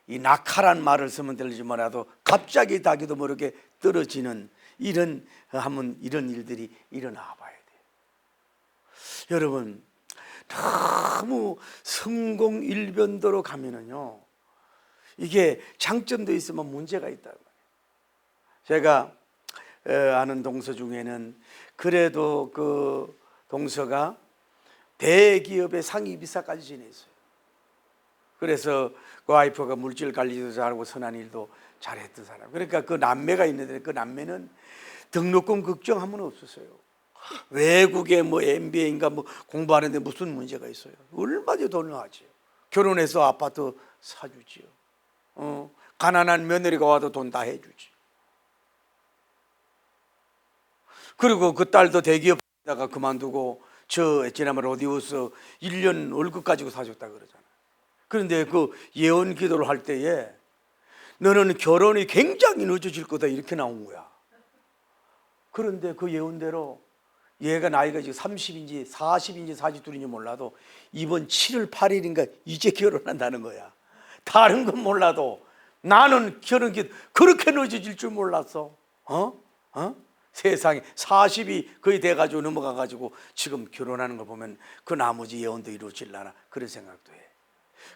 이 낙하란 말을 쓰면 들리지 몰라도 갑자기 자기도 모르게 떨어지는 이런 일들이 일어나 봐야 돼요. 여러분, 너무 성공 일변도로 가면은요, 이게 장점도 있으면 문제가 있다고. 제가 아는 동서 중에는 그래도 그 동서가 대기업의 상위 비서까지 지냈어요. 그래서 그 와이프가 물질 관리도 잘하고 선한 일도 잘했던 사람. 그러니까 그 남매가 있는데 그 남매는 등록금 걱정하면 없었어요. 외국에 MBA인가 공부하는데 무슨 문제가 있어요? 얼마나 돈을 하지요. 결혼해서 아파트 사주지요. 가난한 며느리가 와도 돈 다 해주지. 그리고 그 딸도 대기업에다가 그만두고 지난번 로디우스 1년 월급 가지고 사줬다 그러잖아요. 그런데 그 예언 기도를 할 때에 너는 결혼이 굉장히 늦어질 거다 이렇게 나온 거야. 그런데 그 예언대로 얘가 나이가 지금 30인지 40인지 42인지 몰라도 이번 7월 8일인가 이제 결혼한다는 거야. 다른 건 몰라도 나는 결혼기 그렇게 늦어질 줄 몰랐어. 세상에 40이 거의 돼가지고 넘어가가지고 지금 결혼하는 거 보면 그 나머지 예언도 이루어질라나 그런 생각도 해.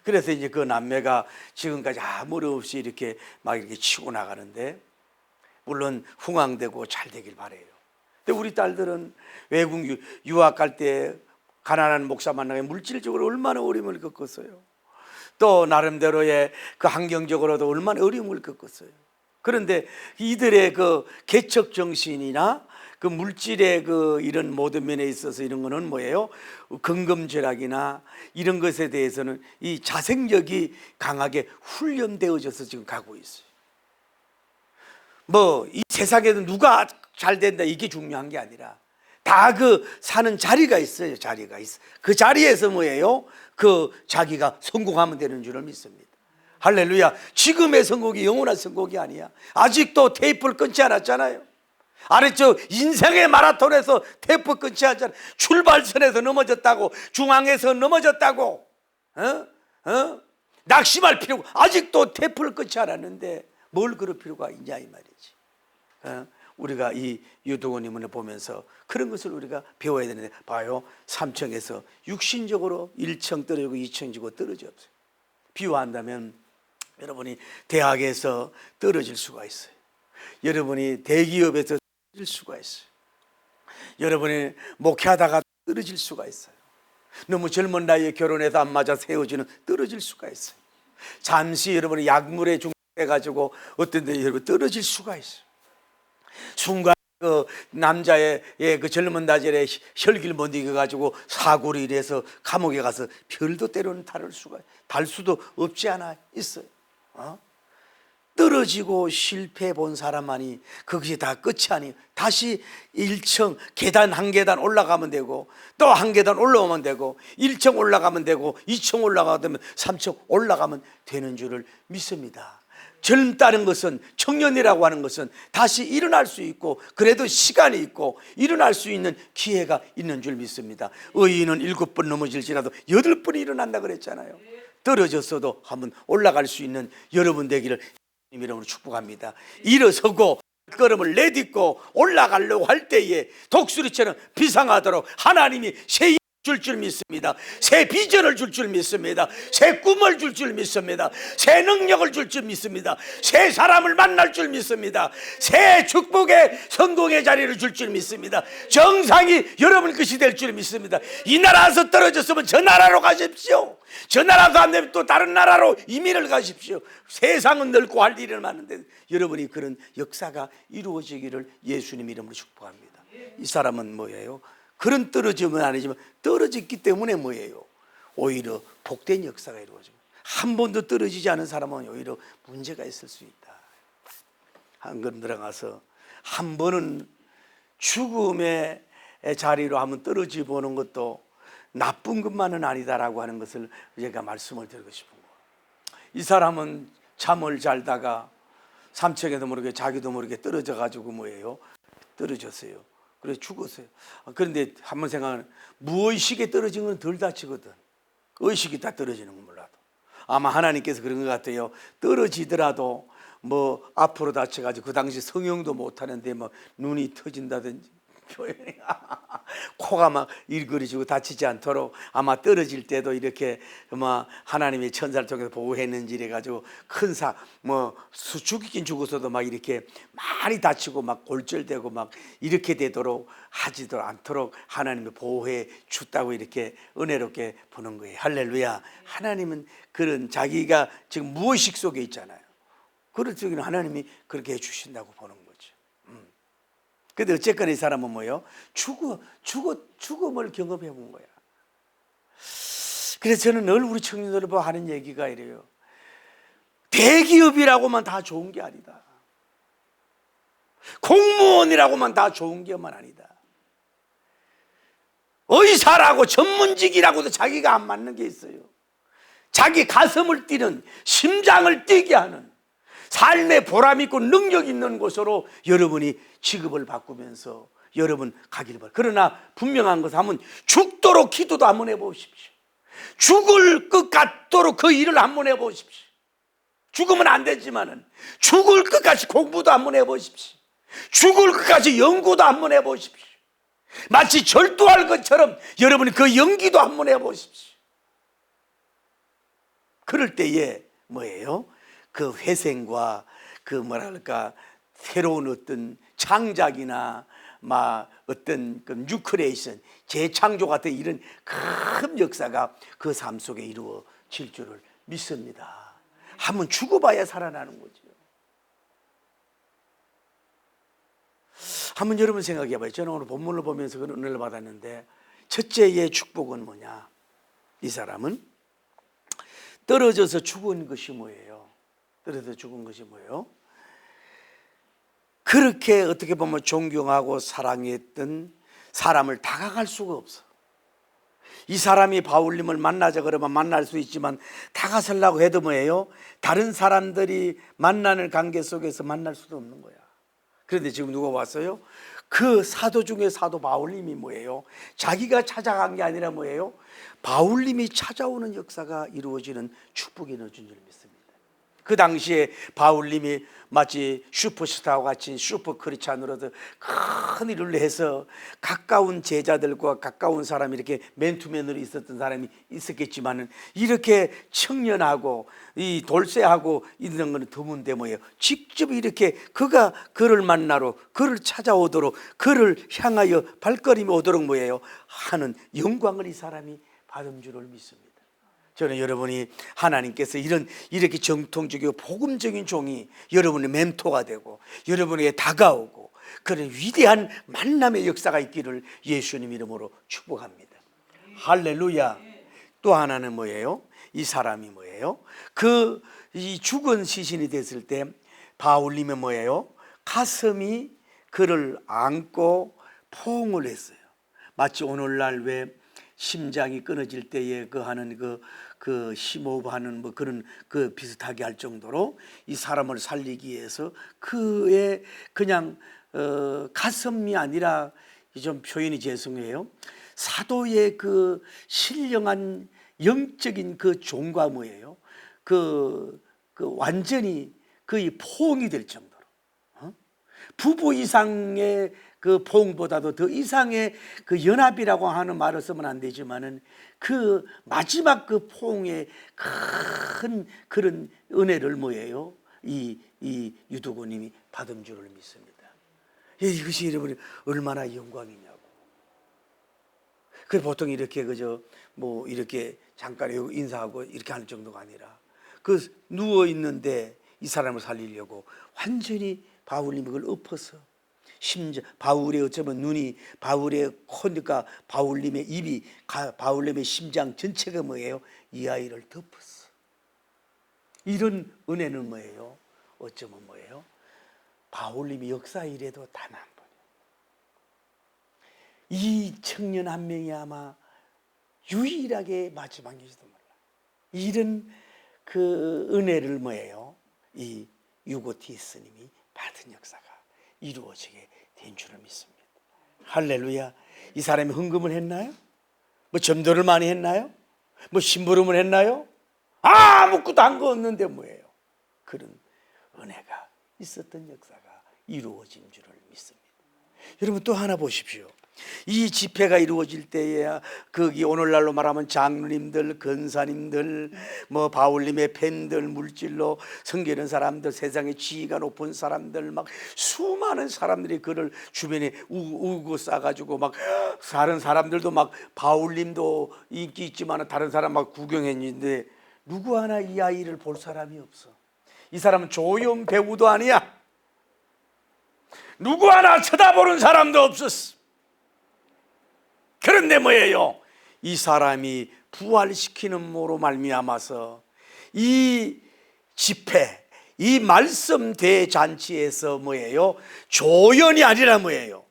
그래서 이제 그 남매가 지금까지 아무 리 없이 이렇게 치고 나가는데, 물론 흥황되고 잘 되길 바래요. 근데 우리 딸들은 외국 유학 갈 때 가난한 목사 만나게 물질적으로 얼마나 어려움을 겪었어요. 또 나름대로의 그 환경적으로도 얼마나 어려움을 겪었어요. 그런데 이들의 그 개척 정신이나 그 물질의 그 이런 모든 면에 있어서 이런 거는 뭐예요? 근검절약이나 이런 것에 대해서는 이 자생력이 강하게 훈련되어져서 지금 가고 있어요. 이 세상에는 누가 잘 된다 이게 중요한 게 아니라 다 그 사는 자리가 있어요. 자리가 있어. 그 자리에서 뭐예요? 그 자기가 성공하면 되는 줄을 믿습니다. 할렐루야. 지금의 성공이 영원한 성공이 아니야. 아직도 테이프를 끊지 않았잖아요. 아래쪽 인생의 마라톤에서 테이프 끊지 않잖아요. 출발선에서 넘어졌다고, 중앙에서 넘어졌다고, 낙심할 필요가, 아직도 테이프를 끊지 않았는데 뭘 그럴 필요가 있냐 이 말이지. 우리가 이 유동호님을 보면서 그런 것을 우리가 배워야 되는데, 봐요. 3층에서 육신적으로 1층 떨어지고 2층 지고 떨어졌어요. 비유한다면 여러분이 대학에서 떨어질 수가 있어요. 여러분이 대기업에서 떨어질 수가 있어요. 여러분이 목회하다가 떨어질 수가 있어요. 너무 젊은 나이에 결혼해서 안 맞아 세워지는 떨어질 수가 있어요. 잠시 여러분이 약물에 중독해가지고 어떤 데 여러분 떨어질 수가 있어요. 순간 그 남자의 그 젊은 나이에 혈기를 못 이겨가지고 사고를 일해서 감옥에 가서 별도 때로는 달 수도 없지 않아 있어요. 떨어지고 실패해 본 사람만이 그것이 다 끝이 아니에요. 다시 1층 계단 한 계단 올라가면 되고, 또 한 계단 올라오면 되고, 1층 올라가면 되고, 2층 올라가면 3층 올라가면 되는 줄을 믿습니다. 젊다는 것은, 청년이라고 하는 것은 다시 일어날 수 있고, 그래도 시간이 있고 일어날 수 있는 기회가 있는 줄 믿습니다. 의인은 7번 넘어질지라도 8번이 일어난다 그랬잖아요. 떨어졌어도 한번 올라갈 수 있는 여러분 되기를 이름으로 축복합니다. 일어서고 걸음을 내딛고 올라가려고 할 때에 독수리처럼 비상하도록 하나님이 새 줄 믿습니다. 새 비전을 줄 믿습니다. 새 꿈을 줄 믿습니다. 새 능력을 줄 믿습니다. 새 사람을 만날 줄 믿습니다. 새 축복의 성공의 자리를 줄 믿습니다. 정상이 여러분 것이 될 줄 믿습니다. 이 나라에서 떨어졌으면 저 나라로 가십시오. 저 나라도 안 되면 또 다른 나라로 이민을 가십시오. 세상은 넓고 할 일은 많은데 여러분이 그런 역사가 이루어지기를 예수님 이름으로 축복합니다. 이 사람은 뭐예요? 그런 떨어짐은 아니지만 떨어졌기 때문에 뭐예요? 오히려 복된 역사가 이루어지고, 한 번도 떨어지지 않은 사람은 오히려 문제가 있을 수 있다. 한 번 들어가서 한 번은 죽음의 자리로 한번 떨어져 보는 것도 나쁜 것만은 아니다라고 하는 것을 제가 말씀을 드리고 싶은 거예요. 이 사람은 잠을 잘다가 삼척에도 모르게 자기도 모르게 떨어져 가지고 뭐예요? 떨어졌어요. 그래서 죽었어요. 그런데 한번 생각하면 무의식에 떨어진 건 덜 다치거든. 의식이 다 떨어지는 건 몰라도. 아마 하나님께서 그런 것 같아요. 떨어지더라도 뭐 앞으로 다쳐가지고 그 당시 성형도 못하는데 뭐 눈이 터진다든지 표현이 코가 막 일그러지고 다치지 않도록 아마 떨어질 때도 이렇게 뭐 하나님의 천사를 통해서 보호했는지 이래가지고 큰 뭐 죽이긴 죽었어도 막 이렇게 많이 다치고 막 골절되고 막 이렇게 되도록 하지도 않도록 하나님이 보호해 줬다고 이렇게 은혜롭게 보는 거예요. 할렐루야. 하나님은 그런 자기가 지금 무의식 속에 있잖아요. 그럴 적에는 하나님이 그렇게 해주신다고 보는 거죠. 근데 어쨌거나 이 사람은 뭐예요? 죽음을 경험해 본 거야. 그래서 저는 늘 우리 청년들을 보고 하는 얘기가 이래요. 대기업이라고만 다 좋은 게 아니다. 공무원이라고만 다 좋은 게만 아니다. 의사라고 전문직이라고도 자기가 안 맞는 게 있어요. 자기 가슴을 뛰는, 심장을 뛰게 하는 삶의 보람 있고 능력 있는 곳으로 여러분이 직업을 바꾸면서 여러분 가길 바랍니다. 그러나 분명한 것은 한번 죽도록 기도도 한번 해보십시오. 죽을 것 같도록 그 일을 한번 해보십시오. 죽으면 안 되지만은 죽을 것까지 공부도 한번 해보십시오. 죽을 것까지 연구도 한번 해보십시오. 마치 절도할 것처럼 여러분이 그 연기도 한번 해보십시오. 그럴 때에 뭐예요? 그 회생과 그 뭐랄까 새로운 어떤 창작이나 막 어떤 그 뉴크레이션, 재창조 같은 이런 큰 역사가 그 삶 속에 이루어질 줄을 믿습니다. 한번 죽어봐야 살아나는 거죠. 한번 여러분 생각해 봐요. 저는 오늘 본문을 보면서 그런 은혜를 받았는데, 첫째의 축복은 뭐냐? 이 사람은 떨어져서 죽은 것이 뭐예요? 떨어져 죽은 것이 뭐예요? 그렇게 어떻게 보면 존경하고 사랑했던 사람을 다가갈 수가 없어. 이 사람이 바울님을 만나자 그러면 만날 수 있지만 다가서려고 해도 뭐예요? 다른 사람들이 만나는 관계 속에서 만날 수도 없는 거야. 그런데 지금 누가 왔어요? 그 사도 중에 사도 바울님이 뭐예요? 자기가 찾아간 게 아니라 뭐예요? 바울님이 찾아오는 역사가 이루어지는 축복이 있는 줄 믿습니다. 그 당시에 바울님이 마치 슈퍼스타와 같이 슈퍼크리스찬으로서 큰 일을 해서 가까운 제자들과 가까운 사람이 이렇게 맨투맨으로 있었던 사람이 있었겠지만은 이렇게 청년하고 이 돌쇠하고 있는 것은 드문데 뭐예요? 직접 이렇게 그가 그를 만나러 그를 찾아오도록 그를 향하여 발걸음이 오도록 뭐예요? 하는 영광을 이 사람이 받은 줄을 믿습니다. 저는 여러분이 하나님께서 이렇게 정통적이고 복음적인 종이 여러분의 멘토가 되고 여러분에게 다가오고 그런 위대한 만남의 역사가 있기를 예수님 이름으로 축복합니다. 할렐루야. 또 하나는 뭐예요? 이 사람이 뭐예요? 이 죽은 시신이 됐을 때 바울님은 뭐예요? 가슴이 그를 안고 포옹을 했어요. 마치 오늘날 왜 심장이 끊어질 때에 그 하는 그 심호흡하는 뭐 그런 그 비슷하게 할 정도로 이 사람을 살리기 위해서 그의 그냥 가슴이 아니라 좀 표현이 죄송해요. 사도의 그 신령한 영적인 그 종과 뭐예요? 그 완전히 거의 포옹이 될 정도로 부부 이상의 그 포옹보다도 더 이상의 그 연합이라고 하는 말을 쓰면 안 되지만은 그 마지막 그 포옹의 큰 그런 은혜를 뭐예요? 이 유두고님이 받은 줄을 믿습니다. 이것이 여러분이 얼마나 영광이냐고. 그 보통 이렇게 그저 뭐 이렇게 잠깐 인사하고 이렇게 하는 정도가 아니라 그 누워 있는데 이 사람을 살리려고 완전히 바울님이 그걸 엎어서 심장, 바울의 어쩌면 눈이, 바울의 코니까 바울님의 입이, 바울님의 심장 전체가 뭐예요? 이 아이를 덮었어. 이런 은혜는 뭐예요? 어쩌면 뭐예요? 바울님이 역사 일에도 단 한 번. 이 청년 한 명이 아마 유일하게 마지막일지도 몰라. 이런 그 은혜를 뭐예요? 이 유고티 스님이 받은 역사가 이루어지게 된 줄을 믿습니다. 할렐루야. 이 사람이 헌금을 했나요? 뭐 전도를 많이 했나요? 뭐 심부름을 했나요? 아무것도 한 거 없는데 뭐예요? 그런 은혜가 있었던 역사가 이루어진 줄을 믿습니다. 여러분 또 하나 보십시오. 이 집회가 이루어질 때에야 거기 오늘날로 말하면 장로님들, 권사님들, 뭐 바울님의 팬들, 물질로 섬기는 사람들, 세상에 지위가 높은 사람들, 막 수많은 사람들이 그를 주변에 우고 싸가지고 막 다른 사람들도 막 바울님도 인기 있지만 다른 사람 막 구경했는데 누구 하나 이 아이를 볼 사람이 없어. 이 사람은 조연 배우도 아니야. 누구 하나 쳐다보는 사람도 없었어. 그런데 뭐예요? 이 사람이 부활시키는 모로 말미암아서 이 집회, 이 말씀 대잔치에서 뭐예요? 조연이 아니라 뭐예요?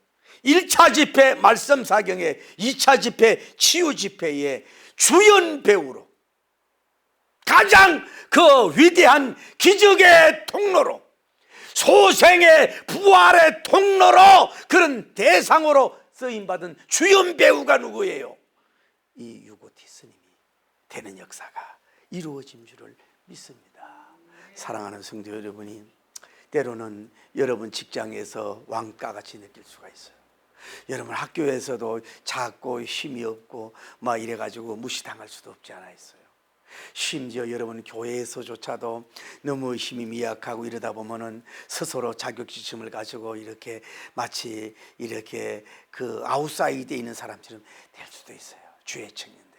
1차 집회 말씀 사경에, 2차 집회 치유 집회에 주연 배우로 가장 그 위대한 기적의 통로로, 소생의 부활의 통로로, 그런 대상으로 쓰임받은 주연 배우가 누구예요? 이 유고티 스님이 되는 역사가 이루어진 줄을 믿습니다. 사랑하는 성도 여러분이, 때로는 여러분 직장에서 왕가같이 느낄 수가 있어요. 여러분 학교에서도 작고 힘이 없고 막 이래가지고 무시당할 수도 없지 않아 있어요. 심지어 여러분 교회에서조차도 너무 힘이 미약하고 이러다 보면은 스스로 자격지심을 가지고 이렇게 마치 이렇게 그 아웃사이드에 있는 사람처럼 될 수도 있어요. 주의 청년들이.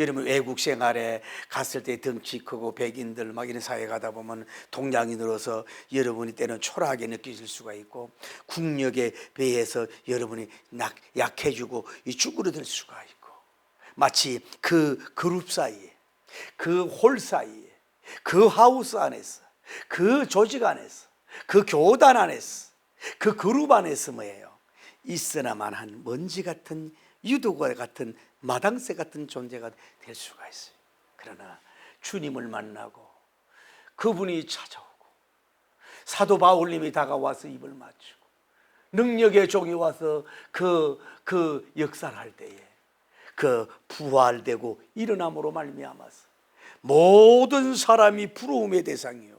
여러분 외국 생활에 갔을 때 덩치 크고 백인들 막 이런 사회에 가다 보면 동양인으로서 여러분이 때는 초라하게 느끼실 수가 있고, 국력에 비해서 여러분이 약해지고 쭈그러들 수가 있고, 마치 그 그룹 사이에, 그 홀 사이에, 그 하우스 안에서, 그 조직 안에서, 그 교단 안에서, 그 그룹 안에서 뭐예요? 있으나만 한 먼지 같은, 유도과 같은, 마당새 같은 존재가 될 수가 있어요. 그러나 주님을 만나고 그분이 찾아오고 사도 바울님이 다가와서 입을 맞추고 능력의 종이 와서 그 역사를 할 때에 그 부활되고 일어남으로 말미암아서 모든 사람이 부러움의 대상이요,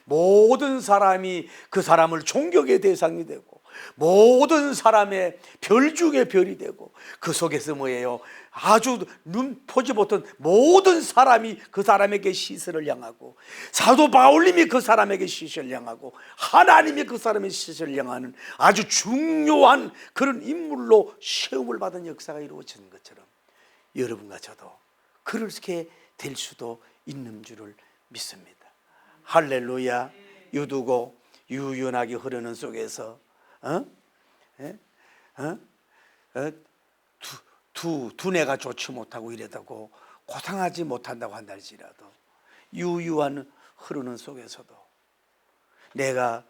모든 사람이 그 사람을 존경의 대상이 되고, 모든 사람의 별 중에 별이 되고, 그 속에서 뭐예요? 아주 눈 보지 못한 모든 사람이 그 사람에게 시선을 향하고, 사도 바울님이 그 사람에게 시선을 향하고, 하나님이 그 사람의 시선을 향하는 아주 중요한 그런 인물로 시험을 받은 역사가 이루어지는 것처럼 여러분과 저도 그렇게 될 수도 있는 줄을 믿습니다. 할렐루야. 유두고 유연하게 흐르는 속에서 두뇌가 좋지 못하고 이러다고 고상하지 못한다고 한다 할지라도 유유한 흐르는 속에서도 내가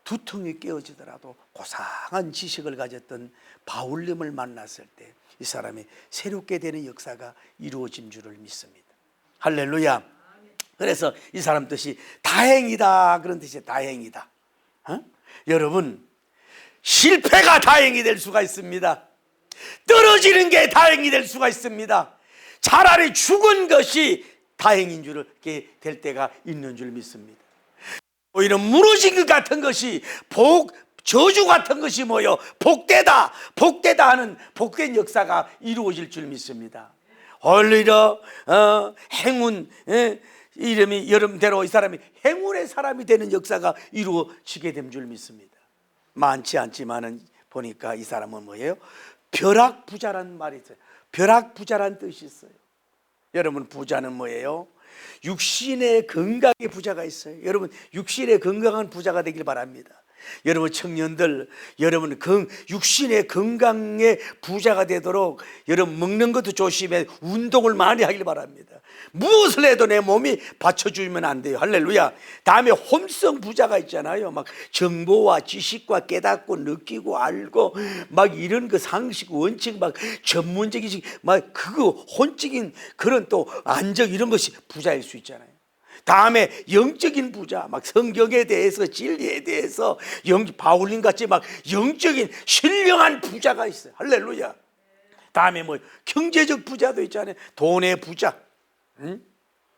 두통이 깨어지더라도 고상한 지식을 가졌던 바울님을 만났을 때 이 사람이 새롭게 되는 역사가 이루어진 줄을 믿습니다. 할렐루야. 그래서 이 사람 뜻이 다행이다, 그런 뜻이에요. 다행이다. 여러분, 실패가 다행이 될 수가 있습니다. 떨어지는 게 다행이 될 수가 있습니다. 차라리 죽은 것이 다행인 줄 될 때가 있는 줄 믿습니다. 오히려 무너진 것 같은 것이 저주 같은 것이 뭐요? 복되다, 복되다 하는 복된 역사가 이루어질 줄 믿습니다. 오히려 행운, 이름이 여름대로 이 사람이 행운의 사람이 되는 역사가 이루어지게 된 줄 믿습니다. 많지 않지만은 보니까 이 사람은 뭐예요? 벼락부자라는 말이 있어요. 벼락부자라는 뜻이 있어요. 여러분, 부자는 뭐예요? 육신의 건강의 부자가 있어요. 여러분, 육신의 건강한 부자가 되길 바랍니다. 여러분 청년들, 여러분 육신의 건강의 부자가 되도록 여러분 먹는 것도 조심해 운동을 많이 하길 바랍니다. 무엇을 해도 내 몸이 받쳐주면 안 돼요. 할렐루야. 다음에 홈성 부자가 있잖아요. 막 정보와 지식과 깨닫고 느끼고 알고 막 이런 그 상식 원칙 막 전문적인 막 그거 혼적인 그런 또 안정 이런 것이 부자일 수 있잖아요. 다음에 영적인 부자, 막 성경에 대해서 진리에 대해서 바울님 같이 막 영적인 신령한 부자가 있어요. 할렐루야. 다음에 뭐 경제적 부자도 있잖아요. 돈의 부자.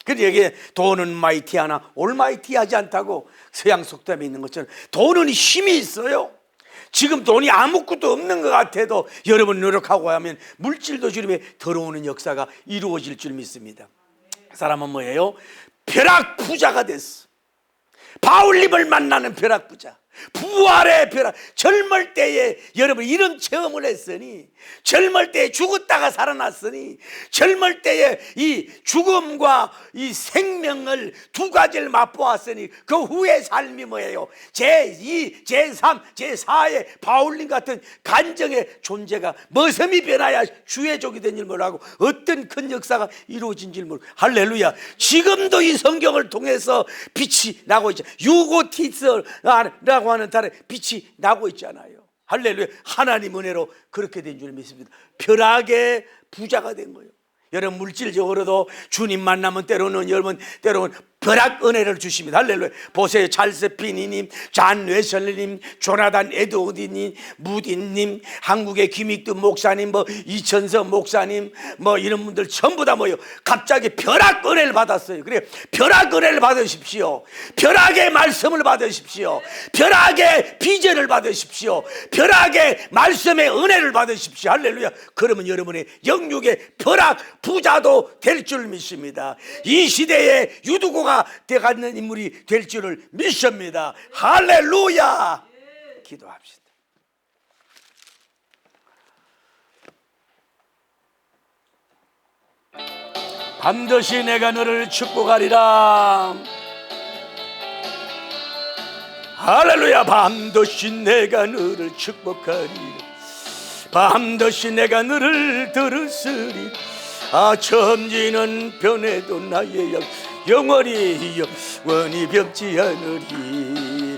그래서 여기에 돈은 마이티하나 올마이티하지 않다고 서양 속담에 있는 것처럼 돈은 힘이 있어요. 지금 돈이 아무것도 없는 것 같아도 여러분 노력하고 하면 물질도 주님의 들어오는 역사가 이루어질 줄 믿습니다. 사람은 뭐예요? 벼락 부자가 됐어. 바울님을 만나는 벼락 부자, 부활의 벼락. 젊을 때에 여러분 이런 체험을 했으니, 젊을 때에 죽었다가 살아났으니, 젊을 때에 이 죽음과 이 생명을 두 가지를 맛보았으니 그 후의 삶이 뭐예요? 제2, 제3, 제4의 바울님 같은 간정의 존재가 머슴이 변하여 주의 종이 된 줄 모르고 어떤 큰 역사가 이루어진 줄 모르고. 할렐루야. 지금도 이 성경을 통해서 빛이 나고 있죠. 유고티스라고 하는 달에 빛이 나고 있잖아요. 할렐루야. 하나님 은혜로 그렇게 된 줄 믿습니다. 벼락의 부자가 된 거예요. 여러분 물질적으로도 주님 만나면 때로는 여러분 때로는 벼락 은혜를 주십니다. 할렐루야. 보세요. 찰스 피니님, 잔 웨슬리님, 조나단 에드워드님, 무딘님, 한국의 김익두 목사님, 뭐 이천서 목사님, 뭐 이런 분들 전부 다 뭐요? 갑자기 벼락 은혜를 받았어요. 그래, 벼락 은혜를 받으십시오. 벼락의 말씀을 받으십시오. 벼락의 비전을 받으십시오. 벼락의 말씀의 은혜를 받으십시오. 할렐루야. 그러면 여러분의 영육의 벼락 부자도 될 줄 믿습니다. 이 시대에 유두고가 되가는 인물이 될 줄을 믿습니다. 할렐루야. 기도합시다. 반드시 내가 너를 축복하리라. 할렐루야. 반드시 내가 너를 축복하리라. 반드시 내가 너를 들으으리. 천지는 변해도 나의 영원히 변치 않으리.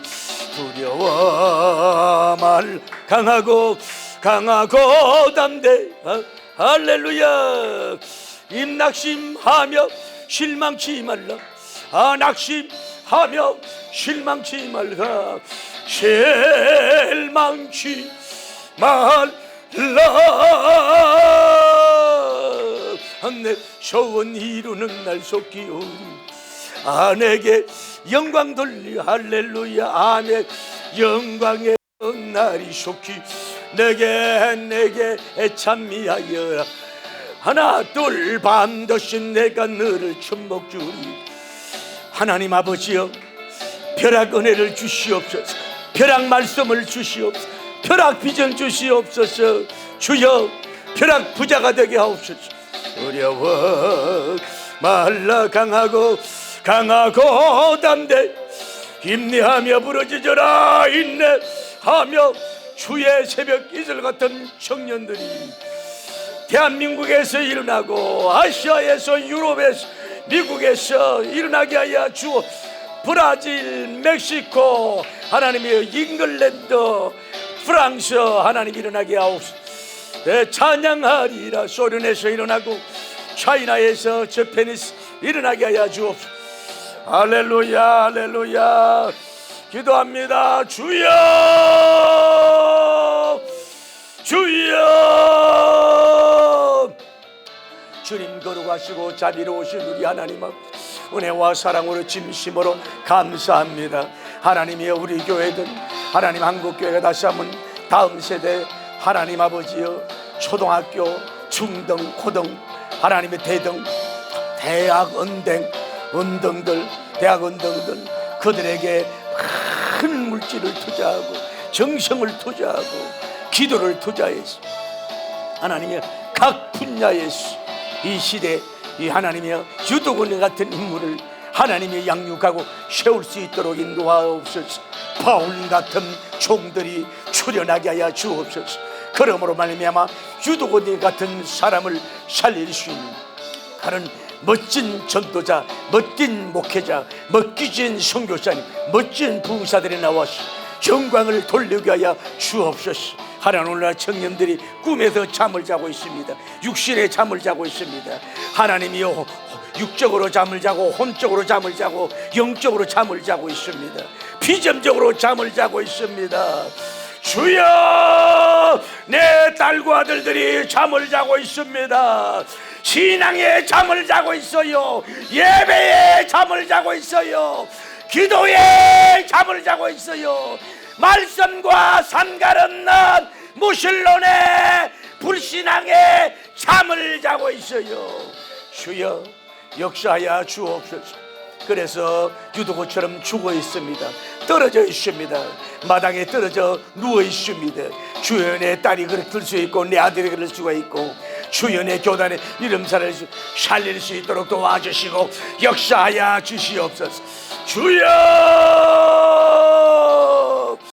두려워 말 강하고 담대. 할렐루야. 낙심하며 실망치 말라. 낙심하며 실망치 말라. 실망치 말라. 내 소원 이루는 날 속기오니 내게 영광 돌리. 할렐루야. 아멘. 영광의 날이 속히 내게 찬미하여라. 하나 둘 반드시 내가 너를 축복주리. 하나님 아버지여, 벼락 은혜를 주시옵소서. 벼락 말씀을 주시옵소서. 벼락 비전 주시옵소서. 주여, 벼락 부자가 되게 하옵소서. 두려워 말라. 강하고 담대. 힘내하며 부르짖어라. 인내하며 주의 새벽 이슬 같은 청년들이 대한민국에서 일어나고 아시아에서 유럽에서 미국에서 일어나게 하여 주옵. 브라질, 멕시코, 하나님의 잉글랜드, 프랑스 하나님 일어나게 하옵소서. 찬양하리라. 소련에서 일어나고 차이나에서 저페니스 일어나게 하여 주옵소서. 할렐루야. 할렐루야. 기도합니다. 주여, 주여. 주님 거룩하시고 자비로우신 우리 하나님 아버지, 은혜와 사랑으로 진심으로 감사합니다. 하나님이여, 우리 교회든 하나님 한국교회가 다시 한번 다음 세대 하나님 아버지여, 초등학교, 중등, 고등, 하나님의 대등, 대학, 은등들, 대학 은등들, 그들에게 큰 물질을 투자하고 정성을 투자하고 기도를 투자해서 하나님의 각 분야에서 이 시대 이 하나님의 유도권 같은 인물을 하나님의 양육하고 세울 수 있도록 인도하옵소서. 바울 같은 종들이 출현하게 하여 주옵소서. 그러므로 말미암아 유도고니 같은 사람을 살릴 수 있는 다른 멋진 전도자, 멋진 목회자, 멋진 선교사님, 멋진 부사들이 나와서 영광을 돌리게 하여 주옵소서. 하나님, 오늘날 청년들이 꿈에서 잠을 자고 있습니다. 육신의 잠을 자고 있습니다. 하나님이여, 육적으로 잠을 자고 혼적으로 잠을 자고 영적으로 잠을 자고 있습니다. 비점적으로 잠을 자고 있습니다. 주여, 내 딸과 아들들이 잠을 자고 있습니다. 신앙의 잠을 자고 있어요. 예배의 잠을 자고 있어요. 기도의 잠을 자고 있어요. 말씀과 상관없는 무신론의 불신앙의 잠을 자고 있어요. 주여, 역사하여 주옵소서. 그래서 유도고처럼 죽어 있습니다. 떨어져 있습니다. 마당에 떨어져 누워 있습니다. 주연의 딸이 그럴 수 있고 내 아들이 그럴 수가 있고, 주연의 교단의 이름사를 살릴 수 있도록 도와주시고 역사하여 주시옵소서. 주여,